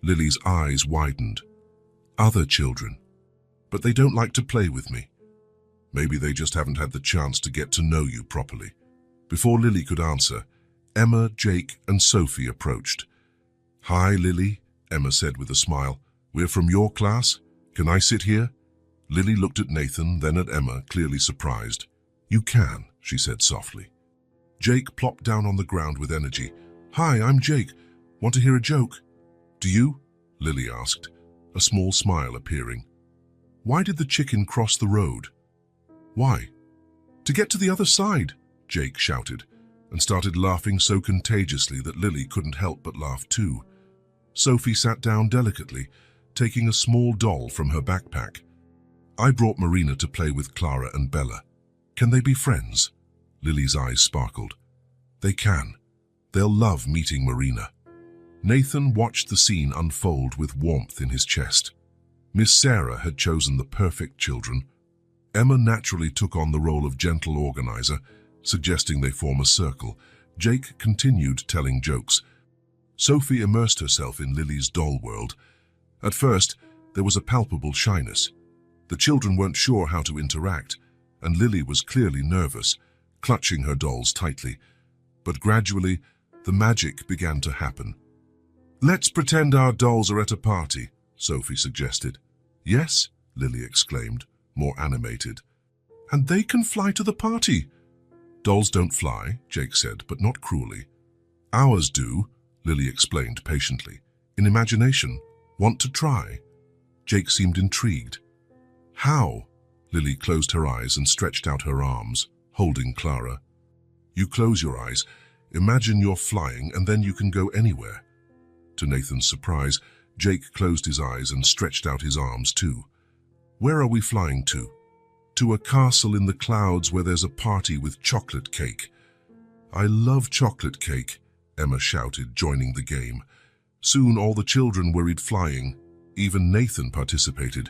Lily's eyes widened. Other children, but they don't like to play with me. Maybe they just haven't had the chance to get to know you properly. Before Lily could answer, Emma, Jake, and Sophie approached. Hi, Lily, Emma said with a smile. We're from your class. Can I sit here? Lily looked at Nathan, then at Emma, clearly surprised. You can, she said softly. Jake plopped down on the ground with energy. Hi, I'm Jake. Want to hear a joke? Do you? Lily asked, a small smile appearing. Why did the chicken cross the road? Why? To get to the other side, Jake shouted, and started laughing so contagiously that Lily couldn't help but laugh too. Sophie sat down delicately, taking a small doll from her backpack. I brought Marina to play with Clara and Bella. Can they be friends? Lily's eyes sparkled. They can. They'll love meeting Marina. Nathan watched the scene unfold with warmth in his chest. Miss Sarah had chosen the perfect children. Emma naturally took on the role of gentle organizer, suggesting they form a circle. Jake continued telling jokes. Sophie immersed herself in Lily's doll world. At first, there was a palpable shyness. The children weren't sure how to interact, and Lily was clearly nervous, clutching her dolls tightly. But gradually, the magic began to happen. Let's pretend our dolls are at a party, Sophie suggested. Yes, Lily exclaimed, more animated. And they can fly to the party. Dolls don't fly, Jake said, but not cruelly. Ours do, Lily explained patiently. In imagination, want to try? Jake seemed intrigued. How? Lily closed her eyes and stretched out her arms, holding Clara. You close your eyes, imagine you're flying, and then you can go anywhere. To Nathan's surprise, Jake closed his eyes and stretched out his arms too. Where are we flying to? To a castle in the clouds where there's a party with chocolate cake. I love chocolate cake, Emma shouted, joining the game. Soon all the children worried flying. Even Nathan participated.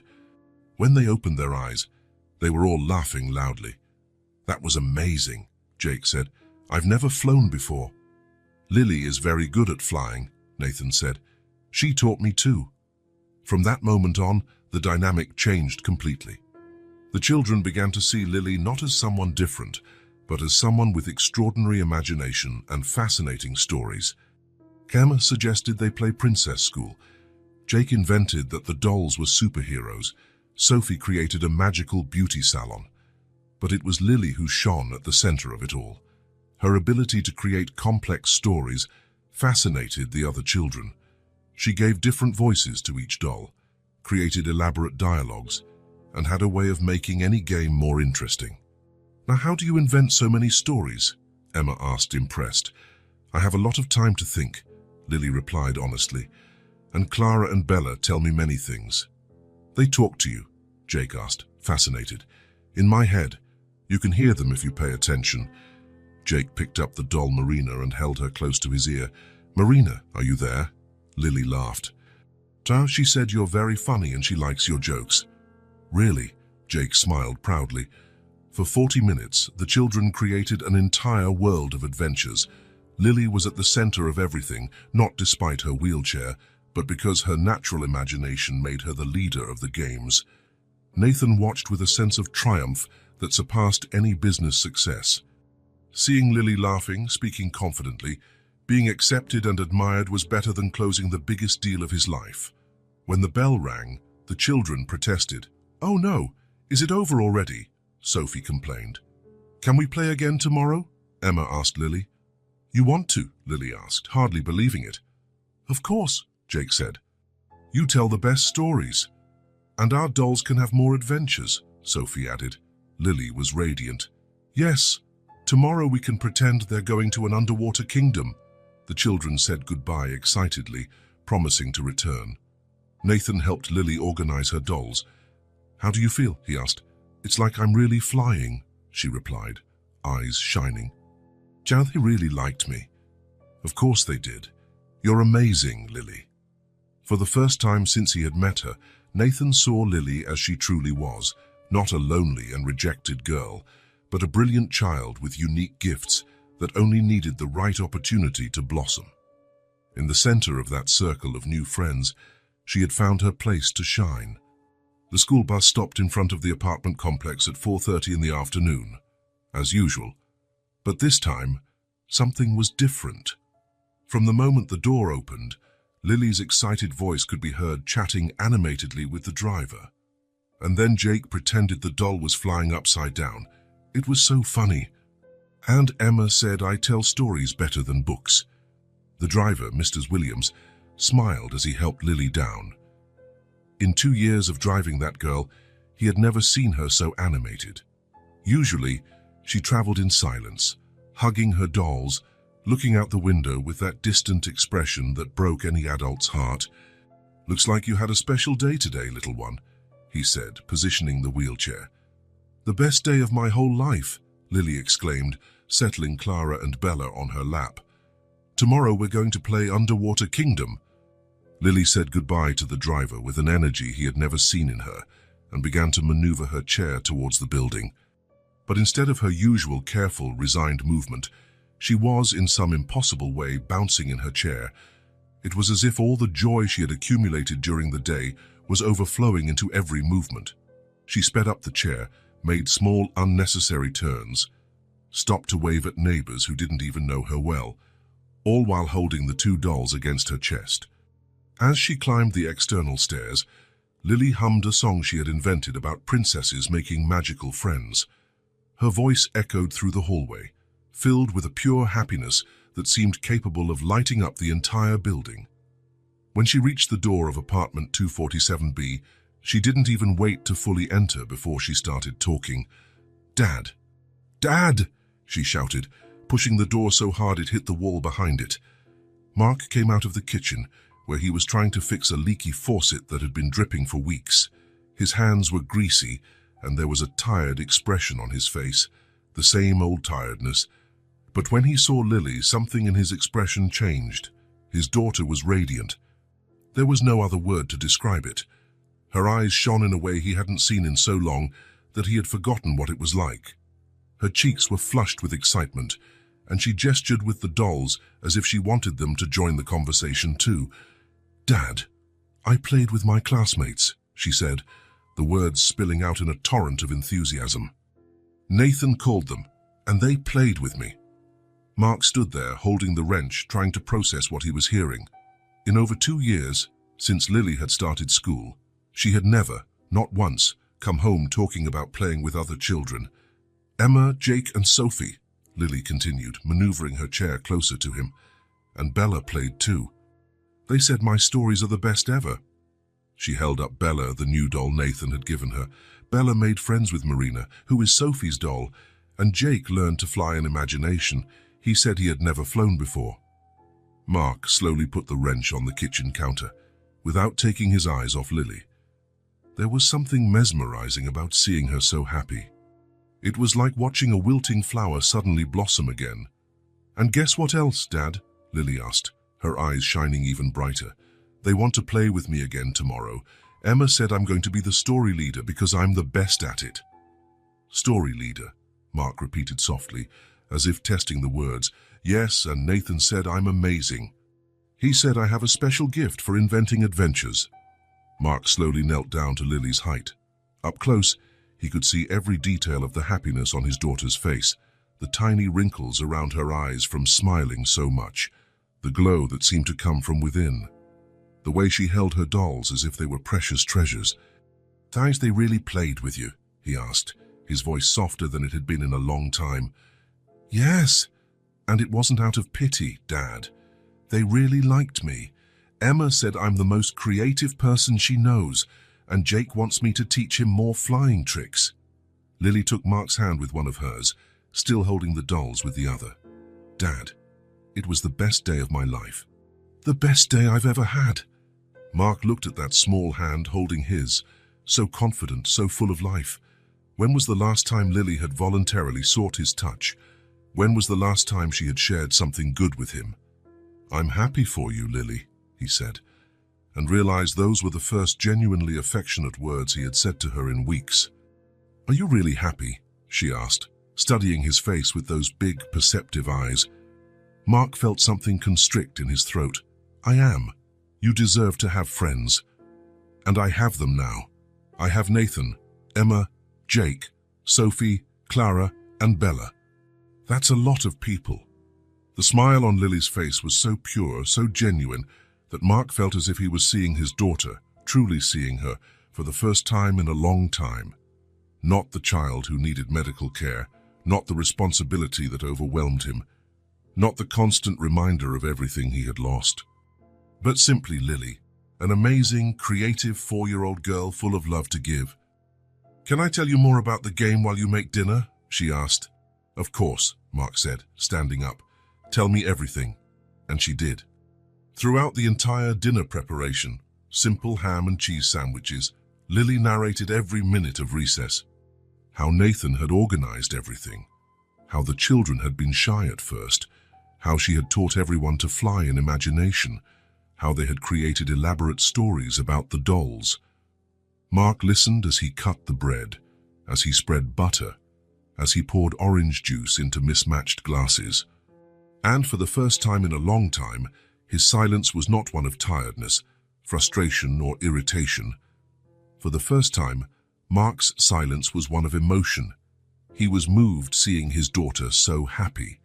When they opened their eyes, they were all laughing loudly. That was amazing, Jake said. I've never flown before. Lily is very good at flying, Nathan said. She taught me too. From that moment on, the dynamic changed completely. The children began to see Lily not as someone different, but as someone with extraordinary imagination and fascinating stories. Emma suggested they play princess school. Jake invented that the dolls were superheroes. Sophie created a magical beauty salon. But it was Lily who shone at the center of it all. Her ability to create complex stories fascinated the other children. She gave different voices to each doll, created elaborate dialogues, and had a way of making any game more interesting. Now, how do you invent so many stories? Emma asked, impressed. I have a lot of time to think, Lily replied honestly. And Clara and Bella tell me many things. They talk to you, Jake asked, fascinated. In my head. You can hear them if you pay attention. Jake picked up the doll Marina and held her close to his ear. Marina, are you there? Lily laughed. She said you're very funny and she likes your jokes. Really? Jake smiled proudly. For 40 minutes, the children created an entire world of adventures. Lily was at the center of everything, not despite her wheelchair, but because her natural imagination made her the leader of the games. Nathan watched with a sense of triumph that surpassed any business success. Seeing Lily laughing, speaking confidently, being accepted and admired was better than closing the biggest deal of his life. When the bell rang, the children protested. "Oh no, is it over already?" Sophie complained. "Can we play again tomorrow?" Emma asked Lily. "You want to?" Lily asked, hardly believing it. "Of course," Jake said. "You tell the best stories. And our dolls can have more adventures," Sophie added. Lily was radiant. "Yes, tomorrow we can pretend they're going to an underwater kingdom." The children said goodbye excitedly, promising to return. Nathan helped Lily organize her dolls. "How do you feel?" he asked. "It's like I'm really flying," she replied, eyes shining. "They really liked me." "Of course they did. You're amazing, Lily." For the first time since he had met her, Nathan saw Lily as she truly was, not a lonely and rejected girl, but a brilliant child with unique gifts that only needed the right opportunity to blossom. In the center of that circle of new friends, she had found her place to shine. The school bus stopped in front of the apartment complex at 4:30 in the afternoon, as usual. But this time, something was different. From the moment the door opened, Lily's excited voice could be heard chatting animatedly with the driver. And then Jake pretended the doll was flying upside down. It was so funny. And Emma said, "I tell stories better than books." The driver, Mr. Williams, smiled as he helped Lily down. In 2 years of driving that girl, he had never seen her so animated. Usually, she traveled in silence, hugging her dolls, looking out the window with that distant expression that broke any adult's heart. "Looks like you had a special day today, little one," he said, positioning the wheelchair. "The best day of my whole life," Lily exclaimed, settling Clara and Bella on her lap. "Tomorrow we're going to play Underwater Kingdom." Lily said goodbye to the driver with an energy he had never seen in her and began to maneuver her chair towards the building. But instead of her usual careful, resigned movement, she was, in some impossible way, bouncing in her chair. It was as if all the joy she had accumulated during the day was overflowing into every movement. She sped up the chair, made small, unnecessary turns, stopped to wave at neighbors who didn't even know her well, all while holding the 2 dolls against her chest. As she climbed the external stairs, Lily hummed a song she had invented about princesses making magical friends. Her voice echoed through the hallway, filled with a pure happiness that seemed capable of lighting up the entire building. When she reached the door of apartment 247B, she didn't even wait to fully enter before she started talking. "Dad! Dad!" she shouted, pushing the door so hard it hit the wall behind it. Mark came out of the kitchen, where he was trying to fix a leaky faucet that had been dripping for weeks. His hands were greasy, and there was a tired expression on his face, the same old tiredness. But when he saw Lily, something in his expression changed. His daughter was radiant. There was no other word to describe it. Her eyes shone in a way he hadn't seen in so long that he had forgotten what it was like. Her cheeks were flushed with excitement, and she gestured with the dolls as if she wanted them to join the conversation too. "Dad, I played with my classmates," she said, the words spilling out in a torrent of enthusiasm. "Nathan called them, and they played with me." Mark stood there, holding the wrench, trying to process what he was hearing. In over 2 years, since Lily had started school, she had never, not once, come home talking about playing with other children. "Emma, Jake, and Sophie," Lily continued, maneuvering her chair closer to him. "And Bella played too. They said my stories are the best ever." She held up Bella, the new doll Nathan had given her. "Bella made friends with Marina, who is Sophie's doll, and Jake learned to fly in imagination. He said he had never flown before." Mark slowly put the wrench on the kitchen counter, without taking his eyes off Lily. There was something mesmerizing about seeing her so happy. It was like watching a wilting flower suddenly blossom again. "And guess what else, Dad?" Lily asked, her eyes shining even brighter. "They want to play with me again tomorrow. Emma said I'm going to be the story leader because I'm the best at it." Story leader, Mark repeated softly, as if testing the words. Yes, and Nathan said I'm amazing. He said I have a special gift for inventing adventures. Mark slowly knelt down to Lily's height. Up close, he could see every detail of the happiness on his daughter's face, the tiny wrinkles around her eyes from smiling so much, the glow that seemed to come from within, the way she held her dolls as if they were precious treasures. "Times they really played with you?" he asked, his voice softer than it had been in a long time. "Yes, and it wasn't out of pity, Dad. They really liked me. Emma said I'm the most creative person she knows, and Jake wants me to teach him more flying tricks." Lily took Mark's hand with one of hers, still holding the dolls with the other. "Dad, it was the best day of my life. The best day I've ever had." Mark looked at that small hand holding his, so confident, so full of life. When was the last time Lily had voluntarily sought his touch? When was the last time she had shared something good with him? "I'm happy for you, Lily," he said, and realized those were the first genuinely affectionate words he had said to her in weeks. "Are you really happy?" she asked, studying his face with those big, perceptive eyes. Mark felt something constrict in his throat. "I am. You deserve to have friends. And I have them now. I have Nathan, Emma, Jake, Sophie, Clara, and Bella. That's a lot of people." The smile on Lily's face was so pure, so genuine, that Mark felt as if he was seeing his daughter, truly seeing her, for the first time in a long time. Not the child who needed medical care, not the responsibility that overwhelmed him, not the constant reminder of everything he had lost, but simply Lily, an amazing, creative 4-year-old girl full of love to give. "Can I tell you more about the game while you make dinner?" she asked. "Of course," Mark said, standing up. "Tell me everything." And she did. Throughout the entire dinner preparation, simple ham and cheese sandwiches, Lily narrated every minute of recess. How Nathan had organized everything. How the children had been shy at first. How she had taught everyone to fly in imagination. How they had created elaborate stories about the dolls. Mark listened as he cut the bread, as he spread butter, as he poured orange juice into mismatched glasses. And for the first time in a long time, his silence was not one of tiredness, frustration, or irritation. For the first time, Mark's silence was one of emotion. He was moved seeing his daughter so happy.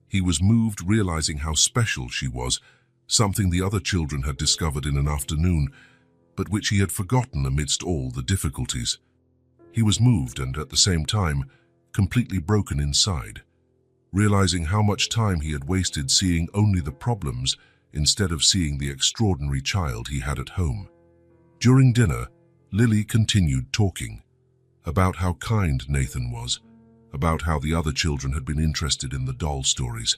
He was moved realizing how special she was, something the other children had discovered in an afternoon, but which he had forgotten amidst all the difficulties. He was moved and, at the same time, completely broken inside, realizing how much time he had wasted seeing only the problems instead of seeing the extraordinary child he had at home. During dinner, Lily continued talking about how kind Nathan was, about how the other children had been interested in the doll stories,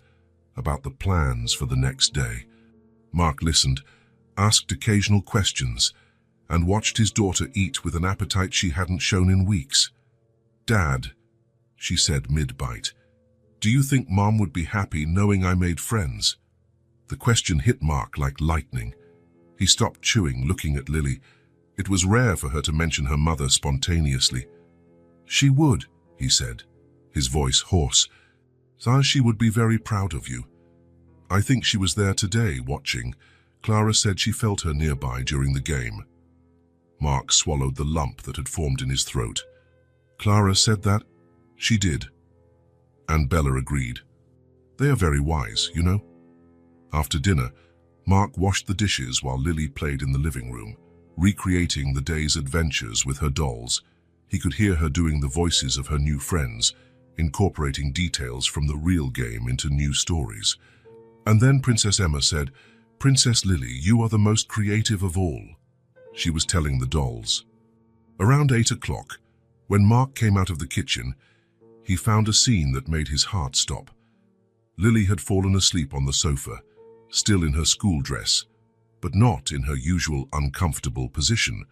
about the plans for the next day. Mark listened, asked occasional questions, and watched his daughter eat with an appetite she hadn't shown in weeks. "Dad," she said mid-bite, "do you think Mom would be happy knowing I made friends?" The question hit Mark like lightning. He stopped chewing, looking at Lily. It was rare for her to mention her mother spontaneously. "She would," he said, his voice hoarse. "She would be very proud of you. I think she was there today, watching. Clara said she felt her nearby during the game." Mark swallowed the lump that had formed in his throat. "Clara said that?" "She did." And Bella agreed. "They are very wise, you know." After dinner, Mark washed the dishes while Lily played in the living room, recreating the day's adventures with her dolls. He could hear her doing the voices of her new friends, incorporating details from the real game into new stories. And then Princess Emma said, "Princess Lily, you are the most creative of all," she was telling the dolls. Around 8 o'clock, when Mark came out of the kitchen, he found a scene that made his heart stop. Lily had fallen asleep on the sofa, still in her school dress, but not in her usual uncomfortable position.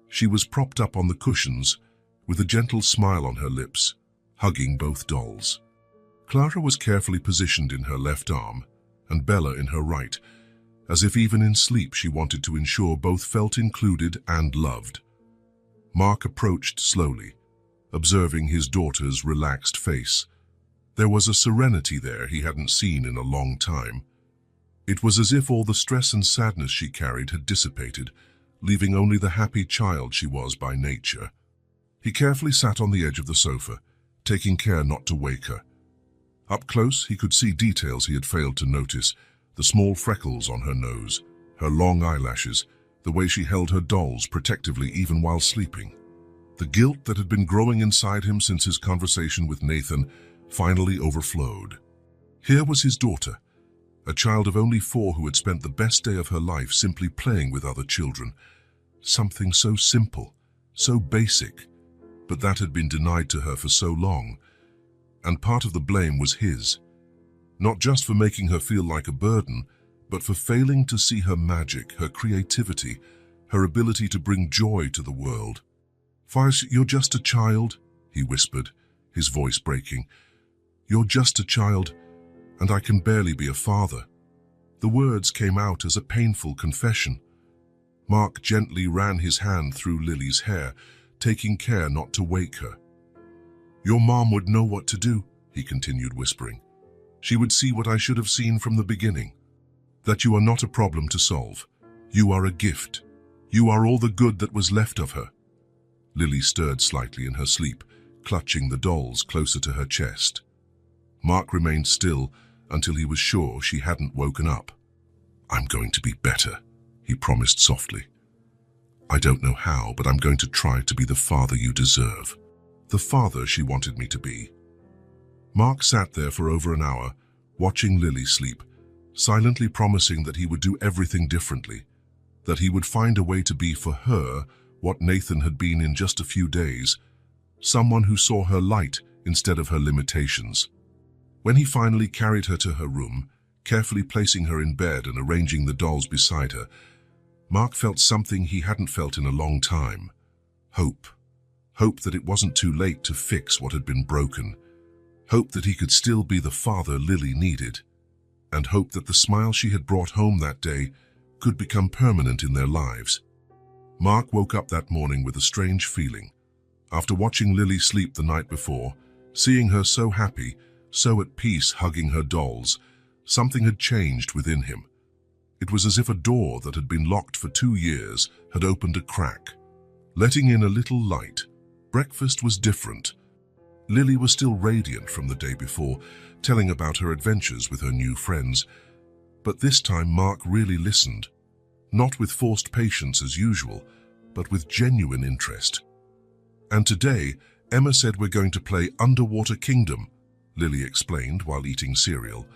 She was propped up on the cushions, with a gentle smile on her lips, hugging both dolls. Clara was carefully positioned in her left arm, and Bella in her right, as if even in sleep she wanted to ensure both felt included and loved. Mark approached slowly, observing his daughter's relaxed face. There was a serenity there he hadn't seen in a long time. It was as if all the stress and sadness she carried had dissipated, leaving only the happy child she was by nature. He carefully sat on the edge of the sofa, taking care not to wake her. Up close, he could see details he had failed to notice: the small freckles on her nose, her long eyelashes, the way she held her dolls protectively even while sleeping. The guilt that had been growing inside him since his conversation with Nathan finally overflowed. Here was his daughter, a child of only 4 who had spent the best day of her life simply playing with other children. Something so simple, so basic, but that had been denied to her for so long. And part of the blame was his. Not just for making her feel like a burden, but for failing to see her magic, her creativity, her ability to bring joy to the world. "Faiz, you're just a child," he whispered, his voice breaking. "You're just a child, and I can barely be a father." The words came out as a painful confession. Mark gently ran his hand through Lily's hair, taking care not to wake her. "Your mom would know what to do," he continued whispering. "She would see what I should have seen from the beginning. That you are not a problem to solve. You are a gift. You are all the good that was left of her." Lily stirred slightly in her sleep, clutching the dolls closer to her chest. Mark remained still until he was sure she hadn't woken up. "I'm going to be better," he promised softly. "I don't know how, but I'm going to try to be the father you deserve. The father she wanted me to be." Mark sat there for over an hour, watching Lily sleep, silently promising that he would do everything differently, that he would find a way to be for her what Nathan had been in just a few days, someone who saw her light instead of her limitations. When he finally carried her to her room, carefully placing her in bed and arranging the dolls beside her, Mark felt something he hadn't felt in a long time: hope. Hope that it wasn't too late to fix what had been broken. Hope that he could still be the father Lily needed. And hope that the smile she had brought home that day could become permanent in their lives. Mark woke up that morning with a strange feeling. After watching Lily sleep the night before, seeing her so happy, so at peace hugging her dolls, something had changed within him. It was as if a door that had been locked for 2 years had opened a crack, letting in a little light. Breakfast was different. Lily was still radiant from the day before, telling about her adventures with her new friends. But this time Mark really listened, not with forced patience as usual, but with genuine interest. "And today, Emma said we're going to play Underwater Kingdom," Lily explained while eating cereal.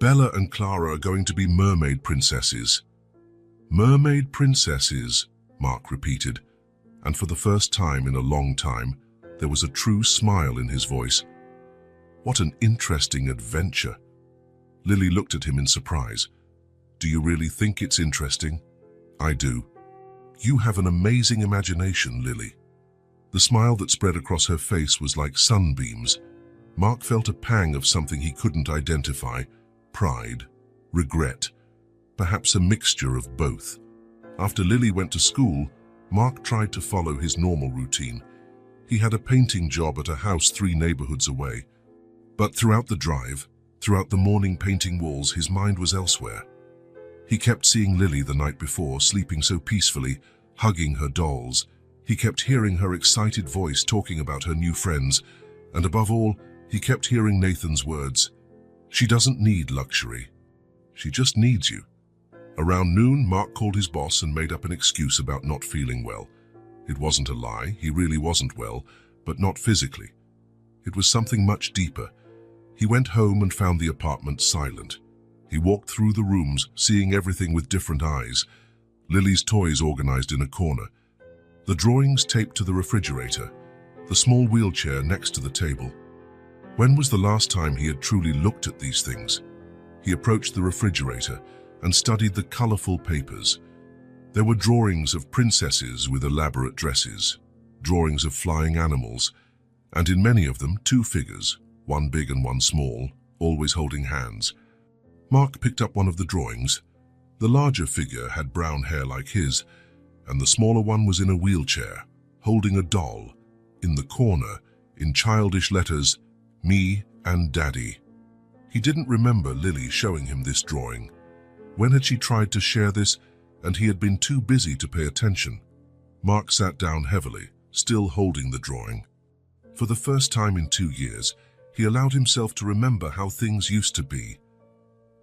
"Bella and Clara are going to be mermaid princesses." "Mermaid princesses," Mark repeated, and for the first time in a long time, there was a true smile in his voice. "What an interesting adventure." Lily looked at him in surprise. "Do you really think it's interesting?" "I do." "You have an amazing imagination, Lily." The smile that spread across her face was like sunbeams. Mark felt a pang of something he couldn't identify: pride, regret, perhaps a mixture of both. After Lily went to school, Mark tried to follow his normal routine. He had a painting job at a house 3 neighborhoods away. But throughout the drive, throughout the morning painting walls, his mind was elsewhere. He kept seeing Lily the night before, sleeping so peacefully, hugging her dolls. He kept hearing her excited voice talking about her new friends, and above all, he kept hearing Nathan's words: "She doesn't need luxury. She just needs you." Around noon, Mark called his boss and made up an excuse about not feeling well. It wasn't a lie, he really wasn't well, but not physically. It was something much deeper. He went home and found the apartment silent. He walked through the rooms, seeing everything with different eyes. Lily's toys organized in a corner, the drawings taped to the refrigerator, the small wheelchair next to the table. When was the last time he had truly looked at these things? He approached the refrigerator and studied the colorful papers. There were drawings of princesses with elaborate dresses, drawings of flying animals, and in many of them 2 figures, one big and one small, always holding hands. Mark picked up one of the drawings. The larger figure had brown hair like his, and the smaller one was in a wheelchair, holding a doll, In the corner, in childish letters, "Me and Daddy." He didn't remember Lily showing him this drawing. When had she tried to share this, and he had been too busy to pay attention? Mark sat down heavily, still holding the drawing. For the first time in 2 years, he allowed himself to remember how things used to be.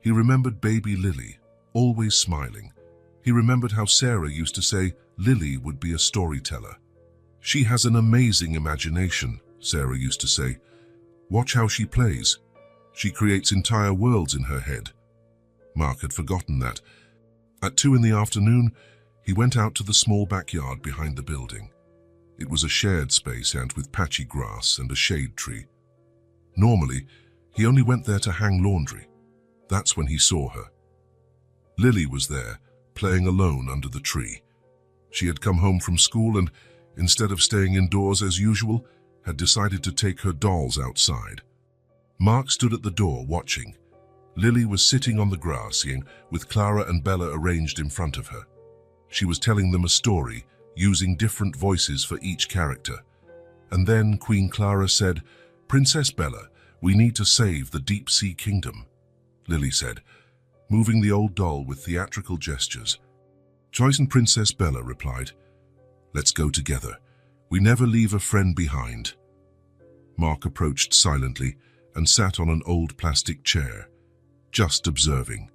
He remembered baby Lily, always smiling. He remembered how Sarah used to say Lily would be a storyteller. "She has an amazing imagination," Sarah used to say. "Watch how she plays. She creates entire worlds in her head." Mark had forgotten that. At 2 in the afternoon, he went out to the small backyard behind the building. It was a shared space and with patchy grass and a shade tree. Normally, he only went there to hang laundry. That's when he saw her. Lily was there, playing alone under the tree. She had come home from school and, instead of staying indoors as usual, had decided to take her dolls outside. Mark stood at the door watching. Lily was sitting on the grass with Clara and Bella arranged in front of her. She was telling them a story, using different voices for each character. And then Queen Clara said, "Princess Bella, we need to save the Deep Sea Kingdom," Lily said, moving the old doll with theatrical gestures. Joyce and Princess Bella replied, "Let's go together. We never leave a friend behind." Mark approached silently and sat on an old plastic chair, just observing.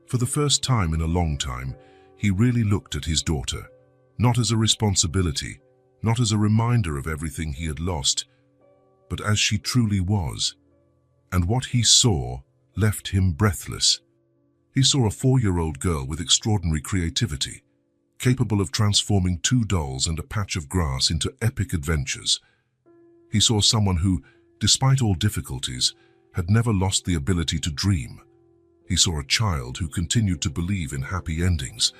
For the first time in a long time, he really looked at his daughter, not as a responsibility, not as a reminder of everything he had lost, but as she truly was. And what he saw left him breathless. He saw a 4-year-old girl with extraordinary creativity, capable of transforming 2 dolls and a patch of grass into epic adventures. He saw someone who, despite all difficulties, had never lost the ability to dream. He saw a child who continued to believe in happy endings.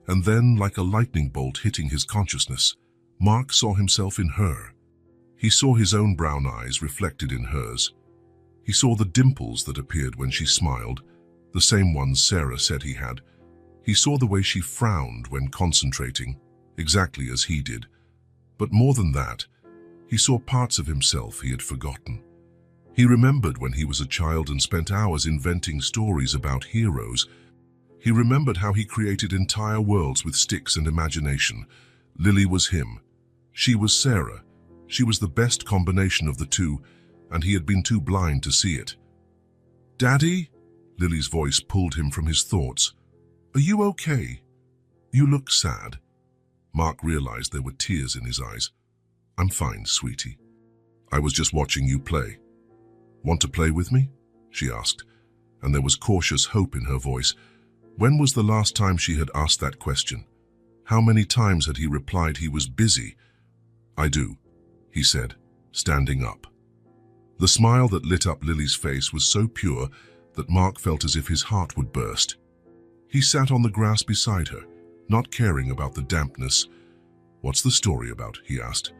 And then, like a lightning bolt hitting his consciousness, Mark saw himself in her. He saw his own brown eyes reflected in hers. He saw the dimples that appeared when she smiled, the same ones Sarah said he had. He saw the way she frowned when concentrating, exactly as he did. But more than that, he saw parts of himself he had forgotten. He remembered when he was a child and spent hours inventing stories about heroes. He remembered how he created entire worlds with sticks and imagination. Lily was him. She was Sarah. She was the best combination of the two, and he had been too blind to see it. "Daddy?" Lily's voice pulled him from his thoughts. "Are you okay? You look sad." Mark realized there were tears in his eyes. "I'm fine, sweetie. I was just watching you play." "Want to play with me?" she asked, and there was cautious hope in her voice. When was the last time she had asked that question? How many times had he replied he was busy? "I do," he said, standing up. The smile that lit up Lily's face was so pure that Mark felt as if his heart would burst. He sat on the grass beside her, not caring about the dampness. "What's the story about?" he asked.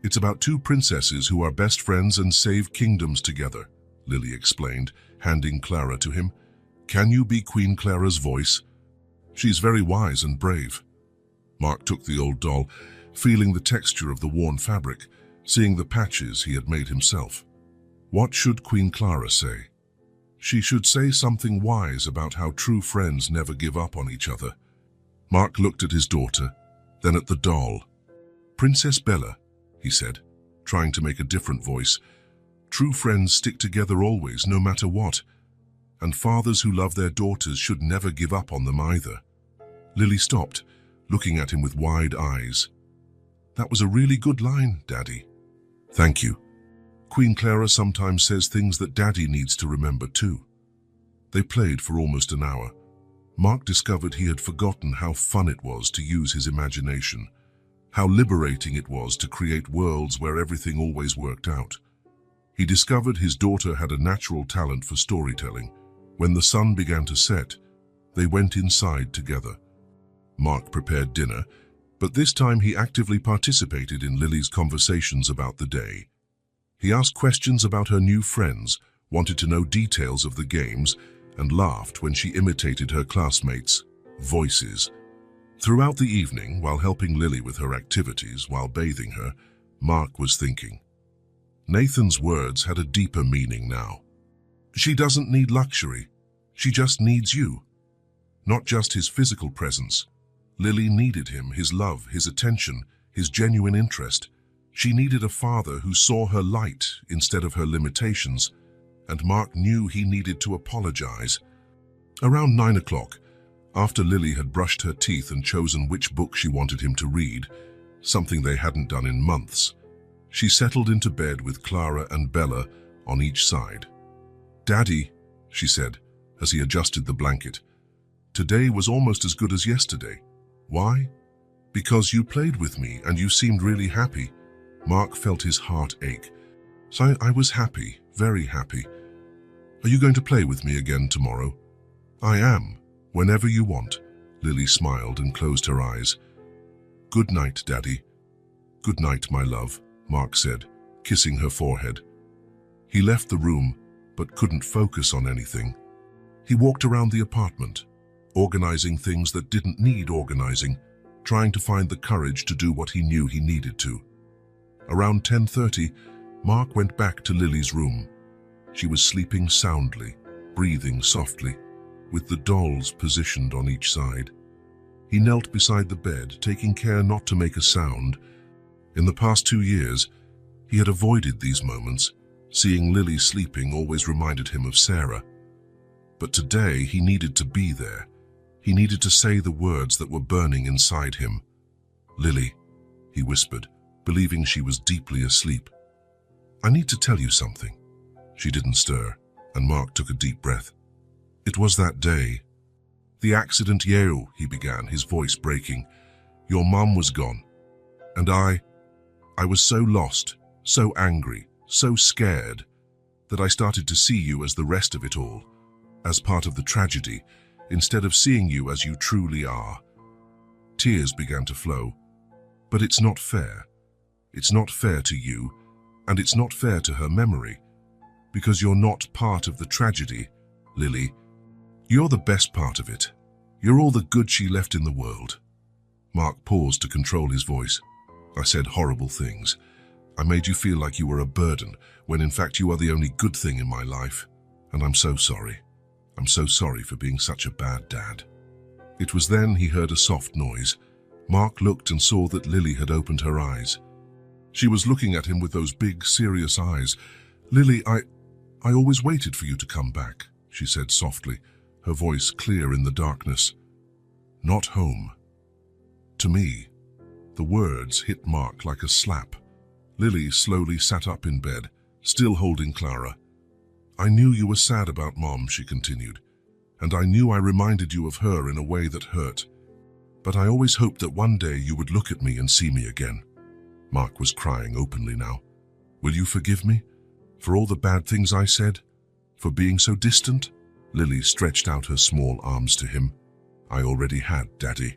"It's about 2 princesses who are best friends and save kingdoms together," Lily explained, handing Clara to him. "Can you be Queen Clara's voice? She's very wise and brave." Mark took the old doll, feeling the texture of the worn fabric, seeing the patches he had made himself. What should Queen Clara say? She should say something wise about how true friends never give up on each other. Mark looked at his daughter, then at the doll. "Princess Bella," he said, trying to make a different voice. "True friends stick together always, no matter what. And fathers who love their daughters should never give up on them either." Lily stopped, looking at him with wide eyes. "That was a really good line, Daddy." "Thank you. Queen Clara sometimes says things that Daddy needs to remember too." They played for almost an hour. Mark discovered he had forgotten how fun it was to use his imagination, how liberating it was to create worlds where everything always worked out. He discovered his daughter had a natural talent for storytelling. When the sun began to set, they went inside together. Mark prepared dinner, but this time he actively participated in Lily's conversations about the day. He asked questions about her new friends, wanted to know details of the games, and laughed when she imitated her classmates' voices. Throughout the evening, while helping Lily with her activities while bathing her, Mark was thinking. Nathan's words had a deeper meaning now. She doesn't need luxury. She just needs you. Not just his physical presence. Lily needed him, his love, his attention, his genuine interest. She needed a father who saw her light instead of her limitations, and Mark knew he needed to apologize. Around 9 o'clock, after Lily had brushed her teeth and chosen which book she wanted him to read, something they hadn't done in months, she settled into bed with Clara and Bella on each side. "Daddy," she said, as he adjusted the blanket, "today was almost as good as yesterday. Why? Because you played with me and you seemed really happy." Mark felt his heart ache. "So I was happy, very happy. Are you going to play with me again tomorrow?" "I am, whenever you want." Lily smiled and closed her eyes. "Good night, Daddy." "Good night, my love," Mark said, kissing her forehead. He left the room, but couldn't focus on anything. He walked around the apartment, organizing things that didn't need organizing, trying to find the courage to do what he knew he needed to. Around 10:30, Mark went back to Lily's room. She was sleeping soundly, breathing softly, with the dolls positioned on each side. He knelt beside the bed, taking care not to make a sound. In the past 2 years, he had avoided these moments. Seeing Lily sleeping always reminded him of Sarah. But today he needed to be there. He needed to say the words that were burning inside him. "Lily," he whispered, believing she was deeply asleep. "I need to tell you something." She didn't stir, and Mark took a deep breath. "It was that day. The accident, he began, his voice breaking. "Your mum was gone. And I was so lost, so angry, so scared, that I started to see you as the rest of it all, as part of the tragedy, instead of seeing you as you truly are." Tears began to flow. "But it's not fair. It's not fair to you, and it's not fair to her memory, because you're not part of the tragedy, Lily. You're the best part of it. You're all the good she left in the world." Mark paused to control his voice. "I said horrible things. I made you feel like you were a burden, when in fact you are the only good thing in my life. And I'm so sorry. I'm so sorry for being such a bad dad." It was then he heard a soft noise. Mark looked and saw that Lily had opened her eyes. She was looking at him with those big, serious eyes. "Lily, I always waited for you to come back," she said softly, her voice clear in the darkness. "Not home. To me." The words hit Mark like a slap. Lily slowly sat up in bed, still holding Clara. "I knew you were sad about Mom," she continued, "and I knew I reminded you of her in a way that hurt. But I always hoped that one day you would look at me and see me again." Mark was crying openly now. "Will you forgive me? For all the bad things I said? For being so distant?" Lily stretched out her small arms to him. "I already had, Daddy."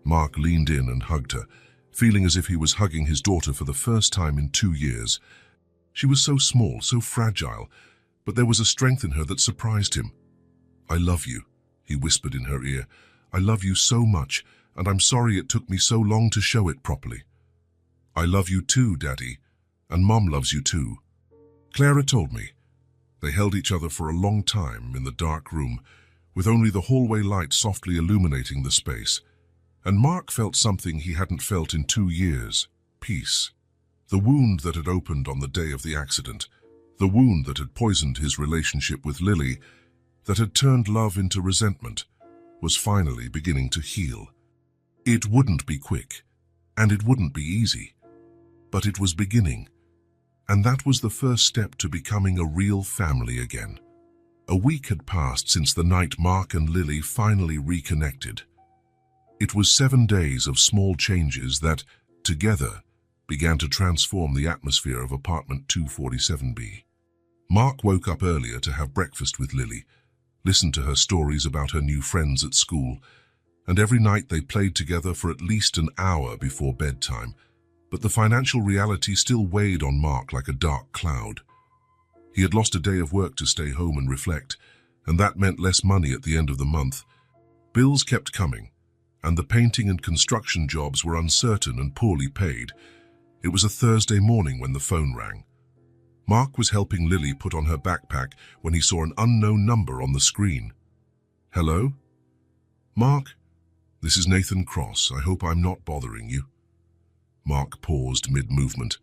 Mark leaned in and hugged her, feeling as if he was hugging his daughter for the first time in 2 years. She was so small, so fragile, but there was a strength in her that surprised him. "I love you," he whispered in her ear. "I love you so much, and I'm sorry it took me so long to show it properly." "I love you too, Daddy, and Mom loves you too." Clara told me. They held each other for a long time in the dark room, with only the hallway light softly illuminating the space. And Mark felt something he hadn't felt in 2 years: peace. The wound that had opened on the day of the accident, the wound that had poisoned his relationship with Lily, that had turned love into resentment, was finally beginning to heal. It wouldn't be quick, and it wouldn't be easy, but it was beginning. And that was the first step to becoming a real family again. A week had passed since the night Mark and Lily finally reconnected. It was 7 days of small changes that, together, began to transform the atmosphere of apartment 247B. Mark woke up earlier to have breakfast with Lily, listened to her stories about her new friends at school, and every night they played together for at least an hour before bedtime. But the financial reality still weighed on Mark like a dark cloud. He had lost a day of work to stay home and reflect, and that meant less money at the end of the month. Bills kept coming, and the painting and construction jobs were uncertain and poorly paid. It was a Thursday morning when the phone rang. Mark was helping Lily put on her backpack when he saw an unknown number on the screen. Hello? Mark, this is Nathan Cross. I hope I'm not bothering you. Mark paused mid-movement.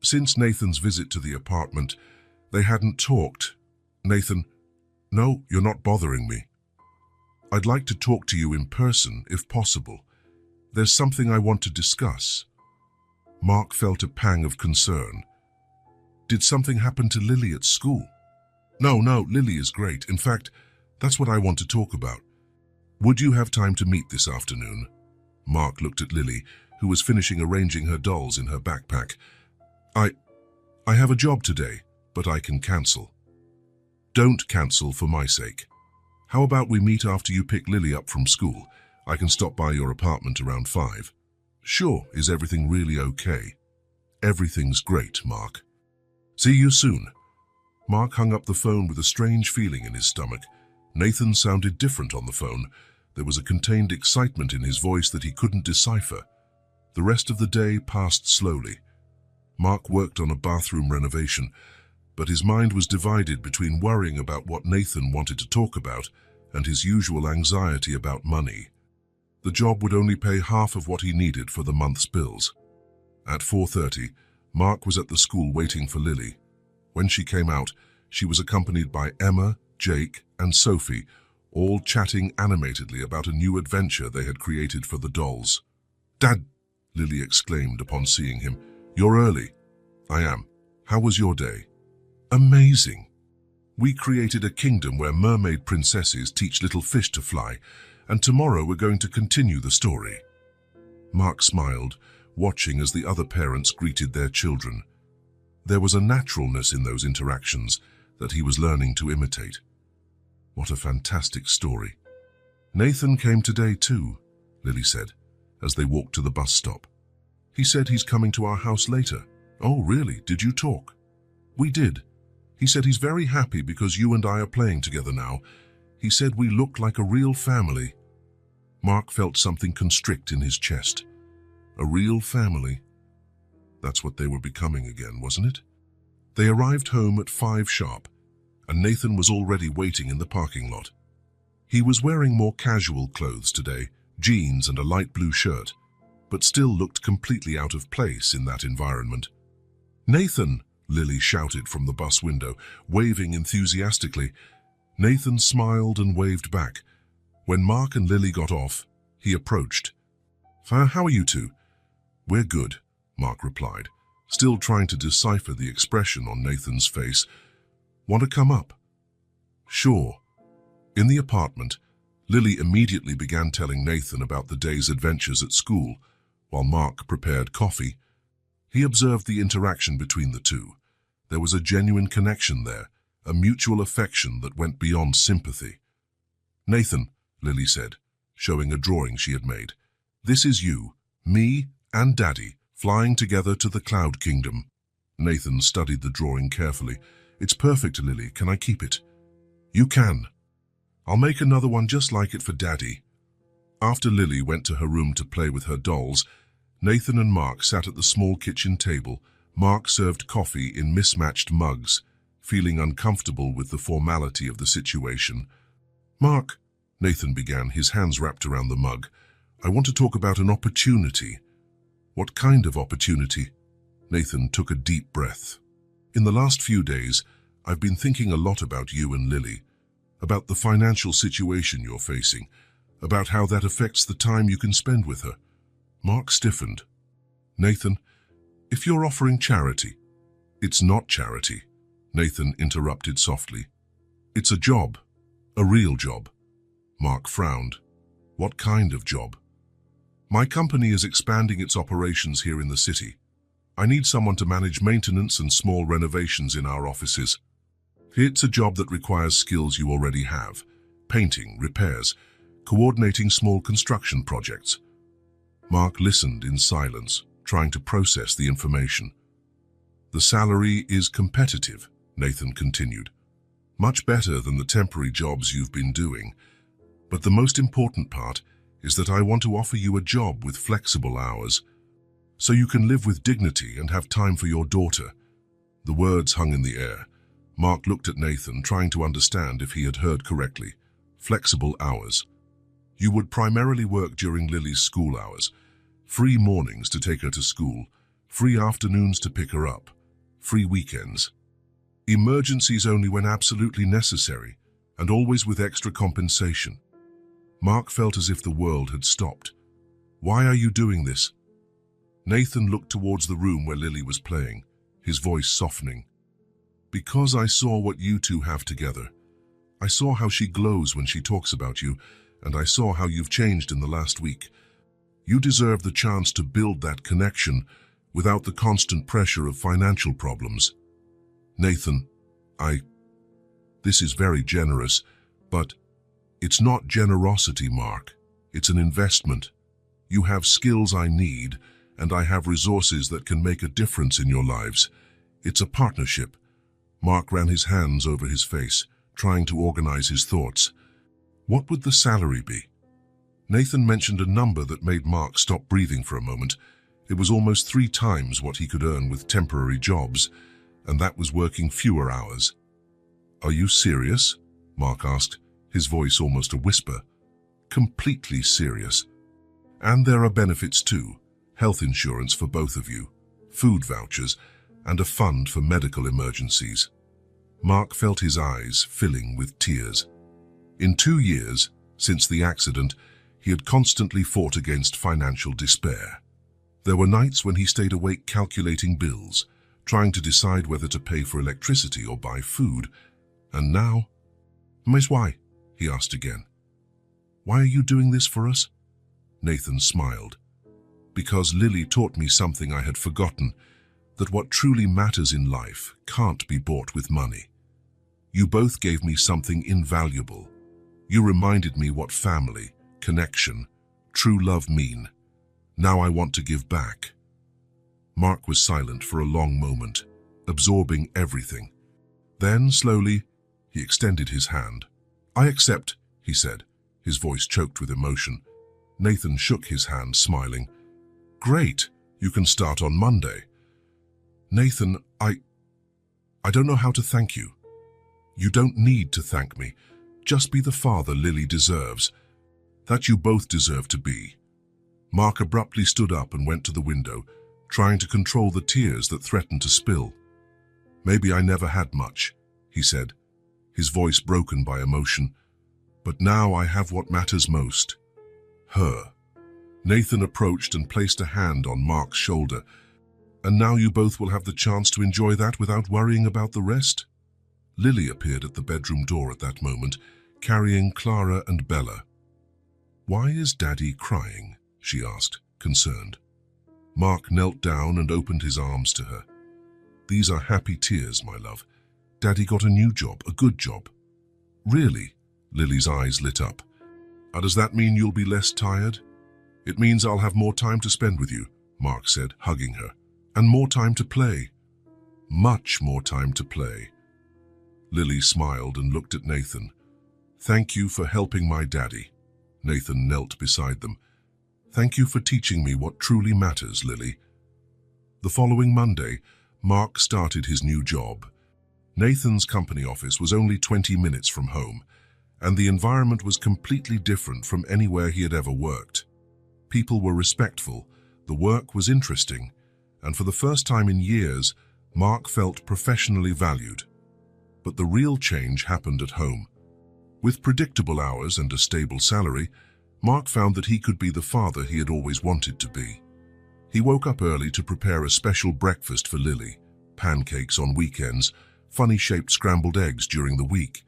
Since Nathan's visit to the apartment, they hadn't talked. Nathan, no, you're not bothering me. I'd like to talk to you in person, if possible. There's something I want to discuss. Mark felt a pang of concern. Did something happen to Lily at school? No, Lily is great. In fact, that's what I want to talk about. Would you have time to meet this afternoon? Mark looked at Lily, who was finishing arranging her dolls in her backpack. I have a job today, but I can cancel. Don't cancel for my sake. How about we meet after you pick Lily up from school? I can stop by your apartment around 5. Sure, is everything really okay? Everything's great, Mark. See you soon. Mark hung up the phone with a strange feeling in his stomach. Nathan sounded different on the phone. There was a contained excitement in his voice that he couldn't decipher. The rest of the day passed slowly. Mark worked on a bathroom renovation, but his mind was divided between worrying about what Nathan wanted to talk about and his usual anxiety about money. The job would only pay half of what he needed for the month's bills. At 4:30, Mark was at the school waiting for Lily. When she came out, she was accompanied by Emma, Jake, and Sophie, all chatting animatedly about a new adventure they had created for the dolls. "Dad," Lily exclaimed upon seeing him, "you're early." "I am. How was your day?" "Amazing. We created a kingdom where mermaid princesses teach little fish to fly, and tomorrow we're going to continue the story." Mark smiled, watching as the other parents greeted their children. There was a naturalness in those interactions that he was learning to imitate. What a fantastic story. "Nathan came today too," Lily said, as they walked to the bus stop. "He said he's coming to our house later." "Oh, really? Did you talk?" "We did. He said he's very happy because you and I are playing together now. He said we look like a real family." Mark felt something constrict in his chest. A real family. That's what they were becoming again, wasn't it? They arrived home at 5 sharp, and Nathan was already waiting in the parking lot. He was wearing more casual clothes today, jeans and a light blue shirt, but still looked completely out of place in that environment. "Nathan!" Lily shouted from the bus window, waving enthusiastically. Nathan smiled and waved back. When Mark and Lily got off, he approached. "How are you two?" "We're good," Mark replied, still trying to decipher the expression on Nathan's face. "Want to come up?" "Sure." In the apartment, Lily immediately began telling Nathan about the day's adventures at school, while Mark prepared coffee. He observed the interaction between the two. There was a genuine connection there, a mutual affection that went beyond sympathy. "Nathan," Lily said, showing a drawing she had made, "this is you, me, and Daddy, flying together to the Cloud Kingdom." Nathan studied the drawing carefully. "It's perfect, Lily. Can I keep it?" "You can. I'll make another one just like it for Daddy." After Lily went to her room to play with her dolls, Nathan and Mark sat at the small kitchen table. Mark served coffee in mismatched mugs, feeling uncomfortable with the formality of the situation. "Mark," Nathan began, his hands wrapped around the mug, "I want to talk about an opportunity." "What kind of opportunity?" Nathan took a deep breath. "In the last few days, I've been thinking a lot about you and Lily, about the financial situation you're facing, about how that affects the time you can spend with her." Mark stiffened. "Nathan, if you're offering charity—" "It's not charity," Nathan interrupted softly. "It's a job, a real job." Mark frowned. "What kind of job?" "My company is expanding its operations here in the city. I need someone to manage maintenance and small renovations in our offices. It's a job that requires skills you already have: painting, repairs, coordinating small construction projects." Mark listened in silence, trying to process the information. "The salary is competitive," Nathan continued. "Much better than the temporary jobs you've been doing. But the most important part is that I want to offer you a job with flexible hours." so you can live with dignity and have time for your daughter." The words hung in the air. Mark looked at Nathan, trying to understand if he had heard correctly. Flexible hours. You would primarily work during Lily's school hours. Free mornings to take her to school. Free afternoons to pick her up. Free weekends. Emergencies only when absolutely necessary, and always with extra compensation. Mark felt as if the world had stopped. "Why are you doing this?" Nathan looked towards the room where Lily was playing, his voice softening. "Because I saw what you two have together. I saw how she glows when she talks about you, and I saw how you've changed in the last week. You deserve the chance to build that connection without the constant pressure of financial problems." "Nathan, this is very generous, but it's not generosity, Mark. It's an investment. You have skills I need, and I have resources that can make a difference in your lives. It's a partnership." Mark ran his hands over his face, trying to organize his thoughts. What would the salary be? Nathan mentioned a number that made Mark stop breathing for a moment. It was almost 3 times what he could earn with temporary jobs, and that was working fewer hours. "Are you serious?" Mark asked, his voice almost a whisper. "Completely serious. And there are benefits too. Health insurance for both of you, food vouchers, and a fund for medical emergencies." Mark felt his eyes filling with tears. In 2 years, since the accident, he had constantly fought against financial despair. There were nights when he stayed awake calculating bills, trying to decide whether to pay for electricity or buy food. And now, "Miss, why?" he asked again. "Why are you doing this for us?" Nathan smiled. "Because Lily taught me something I had forgotten, that what truly matters in life can't be bought with money. You both gave me something invaluable. You reminded me what family, connection, true love mean. Now I want to give back." Mark was silent for a long moment, absorbing everything. Then, slowly, he extended his hand. "I accept," he said, his voice choked with emotion. Nathan shook his hand, smiling. "Great, you can start on Monday." "Nathan, I don't know how to thank you." "You don't need to thank me. Just be the father Lily deserves. That you both deserve to be." Mark abruptly stood up and went to the window, trying to control the tears that threatened to spill. "Maybe I never had much," he said, his voice broken by emotion. "But now I have what matters most. Her." Nathan approached and placed a hand on Mark's shoulder. "And now you both will have the chance to enjoy that without worrying about the rest." Lily appeared at the bedroom door at that moment, carrying Clara and Bella. "Why is Daddy crying?" she asked, concerned. Mark knelt down and opened his arms to her. "These are happy tears, my love. Daddy got a new job, a good job." "Really?" Lily's eyes lit up. Does that mean you'll be less tired?" "It means I'll have more time to spend with you," Mark said, hugging her. "And more time to play. Much more time to play." Lily smiled and looked at Nathan. "Thank you for helping my daddy." Nathan knelt beside them. "Thank you for teaching me what truly matters, Lily." The following Monday, Mark started his new job. Nathan's company office was only 20 minutes from home, and the environment was completely different from anywhere he had ever worked. People were respectful, the work was interesting, and for the first time in years, Mark felt professionally valued. But the real change happened at home. With predictable hours and a stable salary, Mark found that he could be the father he had always wanted to be. He woke up early to prepare a special breakfast for Lily, pancakes on weekends, funny-shaped scrambled eggs during the week.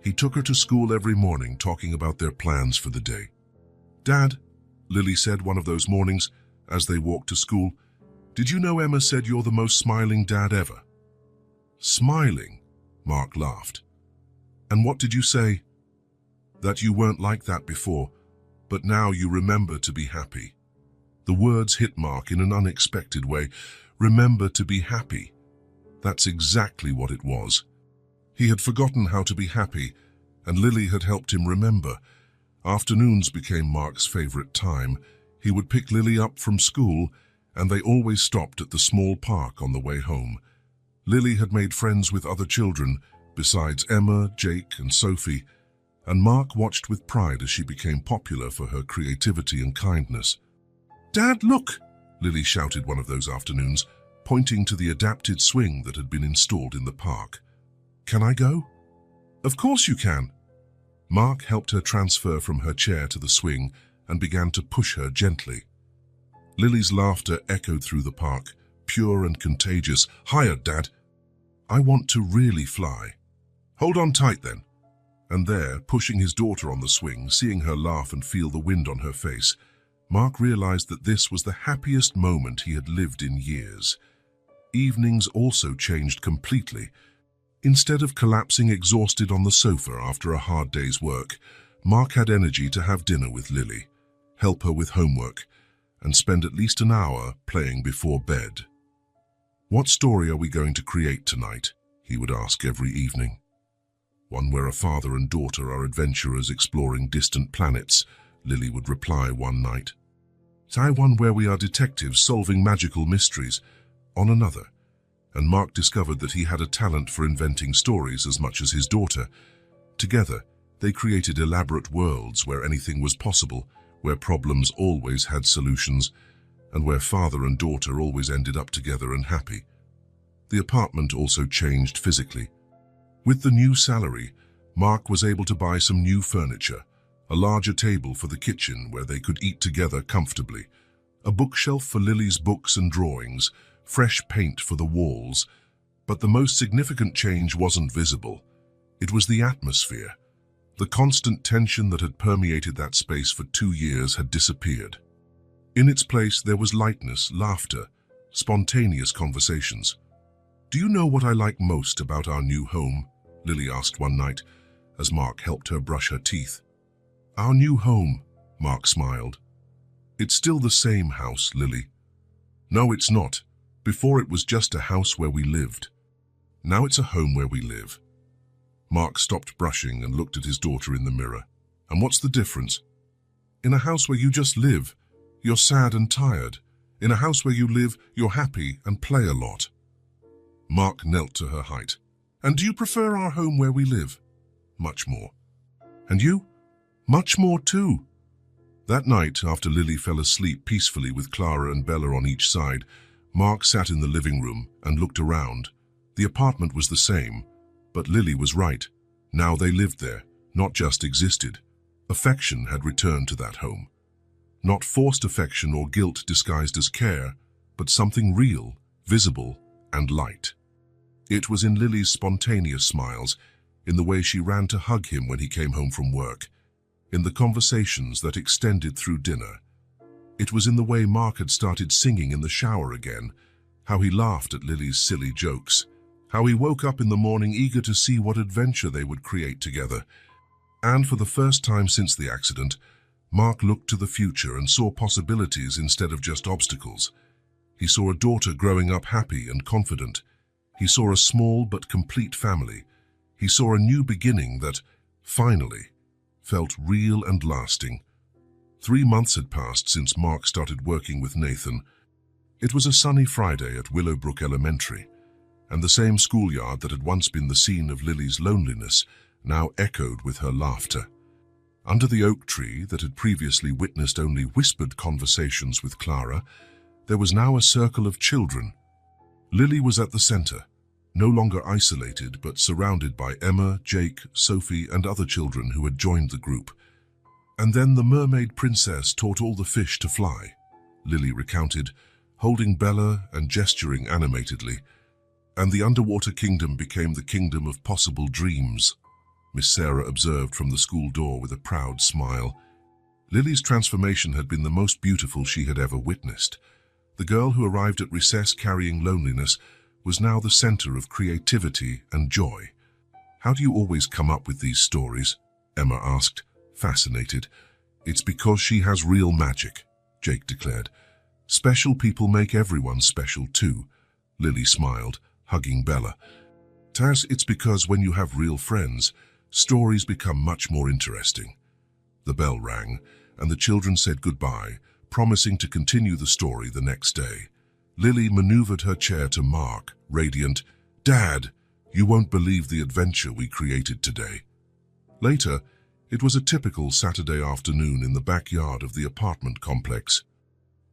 He took her to school every morning, talking about their plans for the day. "Dad," Lily said one of those mornings as they walked to school, "did you know Emma said you're the most smiling dad ever?" "Smiling?" Mark laughed. "And what did you say?" "That you weren't like that before, but now you remember to be happy." The words hit Mark in an unexpected way. Remember to be happy. That's exactly what it was. He had forgotten how to be happy, and Lily had helped him remember. Afternoons became Mark's favorite time. He would pick Lily up from school, and they always stopped at the small park on the way home. Lily had made friends with other children, besides Emma, Jake, and Sophie, and Mark watched with pride as she became popular for her creativity and kindness. "Dad, look!" Lily shouted one of those afternoons, pointing to the adapted swing that had been installed in the park. "Can I go?" "Of course you can." Mark helped her transfer from her chair to the swing and began to push her gently. Lily's laughter echoed through the park, pure and contagious. "Higher, Dad. I want to really fly." "Hold on tight then." And there, pushing his daughter on the swing, seeing her laugh and feel the wind on her face, Mark realized that this was the happiest moment he had lived in years. Evenings also changed completely. Instead of collapsing exhausted on the sofa after a hard day's work, Mark had energy to have dinner with Lily, help her with homework, and spend at least an hour playing before bed. "What story are we going to create tonight?" he would ask every evening. "One where a father and daughter are adventurers exploring distant planets," Lily would reply one night. "Try one where we are detectives solving magical mysteries." On another, and Mark discovered that he had a talent for inventing stories as much as his daughter. Together, they created elaborate worlds where anything was possible, where problems always had solutions, and where father and daughter always ended up together and happy. The apartment also changed physically. With the new salary, Mark was able to buy some new furniture, a larger table for the kitchen where they could eat together comfortably, a bookshelf for Lily's books and drawings, fresh paint for the walls. But the most significant change wasn't visible. It was the atmosphere. The constant tension that had permeated that space for 2 years had disappeared. In its place, there was lightness, laughter, spontaneous conversations. "Do you know what I like most about our new home?" Lily asked one night, as Mark helped her brush her teeth. "Our new home," Mark smiled. "It's still the same house, Lily." "No, it's not. Before it was just a house where we lived. Now it's a home where we live." Mark stopped brushing and looked at his daughter in the mirror. "And what's the difference?" "In a house where you just live, you're sad and tired. In a house where you live, you're happy and play a lot." Mark knelt to her height. "And do you prefer our home where we live?" "Much more." "And you?" "Much more too." That night, after Lily fell asleep peacefully with Clara and Bella on each side, Mark sat in the living room and looked around. The apartment was the same, but Lily was right. Now they lived there, not just existed. Affection had returned to that home. Not forced affection or guilt disguised as care, but something real, visible, and light. It was in Lily's spontaneous smiles, in the way she ran to hug him when he came home from work, in the conversations that extended through dinner. It was in the way Mark had started singing in the shower again, how he laughed at Lily's silly jokes, how he woke up in the morning eager to see what adventure they would create together. And for the first time since the accident, Mark looked to the future and saw possibilities instead of just obstacles. He saw a daughter growing up happy and confident. He saw a small but complete family. He saw a new beginning that, finally, felt real and lasting. 3 months had passed since Mark started working with Nathan. It was a sunny Friday at Willowbrook Elementary, and the same schoolyard that had once been the scene of Lily's loneliness now echoed with her laughter. Under the oak tree that had previously witnessed only whispered conversations with Clara, there was now a circle of children. Lily was at the center, no longer isolated but surrounded by Emma, Jake, Sophie, and other children who had joined the group. "And then the mermaid princess taught all the fish to fly," Lily recounted, holding Bella and gesturing animatedly. "And the underwater kingdom became the kingdom of possible dreams," Miss Sarah observed from the school door with a proud smile. Lily's transformation had been the most beautiful she had ever witnessed. The girl who arrived at recess carrying loneliness was now the center of creativity and joy. "How do you always come up with these stories?" Emma asked, fascinated. "It's because she has real magic," Jake declared. "Special people make everyone special too," Lily smiled, hugging Bella. "Taz, it's because when you have real friends, stories become much more interesting." The bell rang, and the children said goodbye, promising to continue the story the next day. Lily maneuvered her chair to Mark, radiant. "Dad, you won't believe the adventure we created today." Later, it was a typical Saturday afternoon in the backyard of the apartment complex.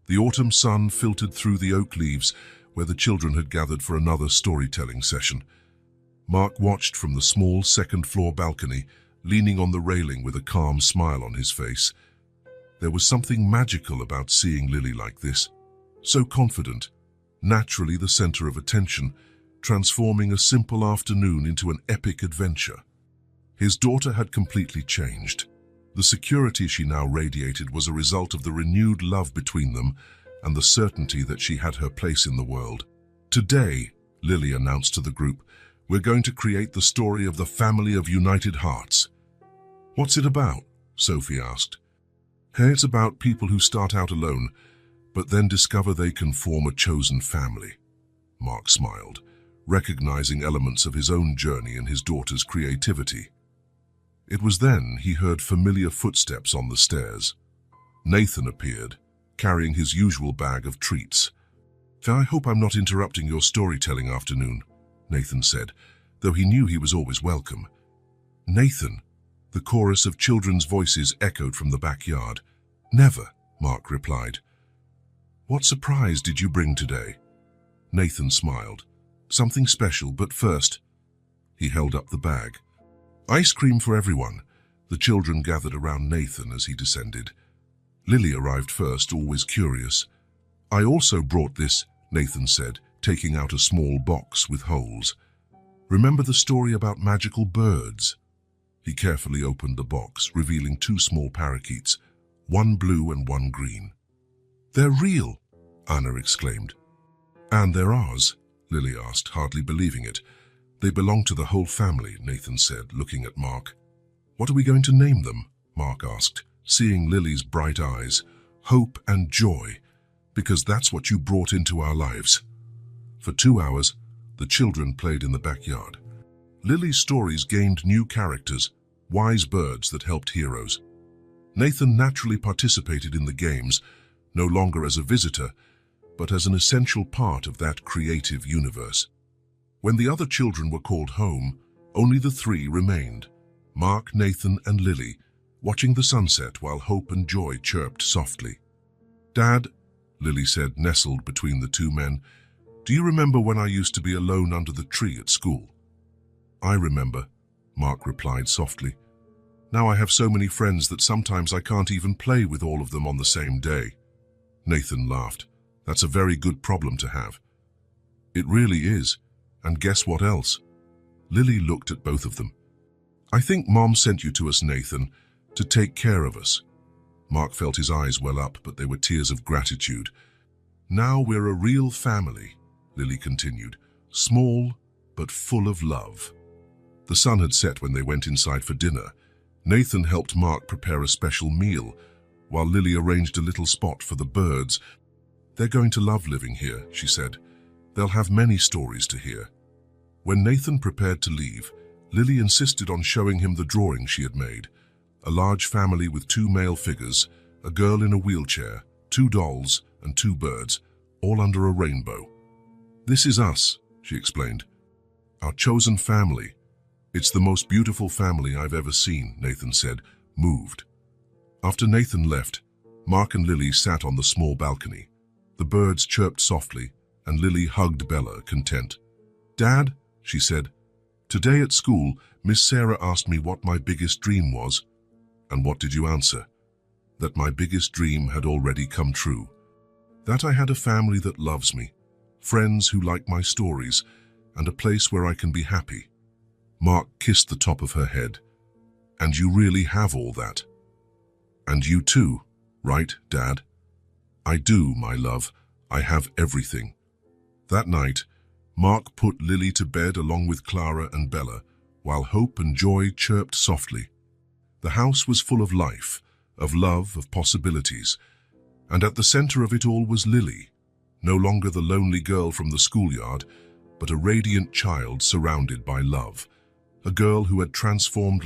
The autumn sun filtered through the oak leaves where the children had gathered for another storytelling session. Mark watched from the small second-floor balcony, leaning on the railing with a calm smile on his face. There was something magical about seeing Lily like this, so confident, naturally the center of attention, transforming a simple afternoon into an epic adventure. His daughter had completely changed. The security she now radiated was a result of the renewed love between them and the certainty that she had her place in the world. "Today," Lily announced to the group, "we're going to create the story of the family of united hearts." "What's it about?" Sophie asked. "Hey, it's about people who start out alone, but then discover they can form a chosen family." Mark smiled, recognizing elements of his own journey in his daughter's creativity. It was then he heard familiar footsteps on the stairs. Nathan appeared, carrying his usual bag of treats. "I hope I'm not interrupting your storytelling afternoon," Nathan said, though he knew he was always welcome. "Nathan," the chorus of children's voices echoed from the backyard. "Never," Mark replied. "What surprise did you bring today?" Nathan smiled. "Something special, but first..." He held up the bag. "Ice cream for everyone." The children gathered around Nathan as he descended. Lily arrived first, always curious. "I also brought this," Nathan said, taking out a small box with holes. "Remember the story about magical birds?" He carefully opened the box, revealing 2 small parakeets, one blue and one green. "They're real," Anna exclaimed. "And they're ours?" Lily asked, hardly believing it. "They belong to the whole family," Nathan said, looking at Mark. "What are we going to name them?" Mark asked, seeing Lily's bright eyes. "Hope and joy, because that's what you brought into our lives." For 2 hours, the children played in the backyard. Lily's stories gained new characters, wise birds that helped heroes. Nathan naturally participated in the games, no longer as a visitor, but as an essential part of that creative universe. When the other children were called home, only the 3 remained, Mark, Nathan, and Lily, watching the sunset while Hope and Joy chirped softly. "Dad," Lily said, nestled between the 2 men, "do you remember when I used to be alone under the tree at school?" "I remember," Mark replied softly. "Now I have so many friends that sometimes I can't even play with all of them on the same day." Nathan laughed. "That's a very good problem to have." "It really is. And guess what else?" Lily looked at both of them. "I think Mom sent you to us, Nathan, to take care of us." Mark felt his eyes well up, but they were tears of gratitude. "Now we're a real family," Lily continued, "small but full of love." The sun had set when they went inside for dinner. Nathan helped Mark prepare a special meal, while Lily arranged a little spot for the birds. "They're going to love living here," she said. "They'll have many stories to hear." When Nathan prepared to leave, Lily insisted on showing him the drawing she had made. A large family with 2 male figures, a girl in a wheelchair, 2 dolls, and 2 birds, all under a rainbow. "This is us," she explained. "Our chosen family. It's the most beautiful family I've ever seen," Nathan said, moved. After Nathan left, Mark and Lily sat on the small balcony. The birds chirped softly, and Lily hugged Bella, content. "Dad," she said, "today at school, Miss Sarah asked me what my biggest dream was." "And what did you answer?" "That my biggest dream had already come true. That I had a family that loves me, friends who like my stories, and a place where I can be happy." Mark kissed the top of her head. "And you really have all that." "And you too, right, Dad?" "I do, my love. I have everything." That night, Mark put Lily to bed along with Clara and Bella, while Hope and Joy chirped softly. The house was full of life, of love, of possibilities, and at the center of it all was Lily, no longer the lonely girl from the schoolyard, but a radiant child surrounded by love, a girl who had transformed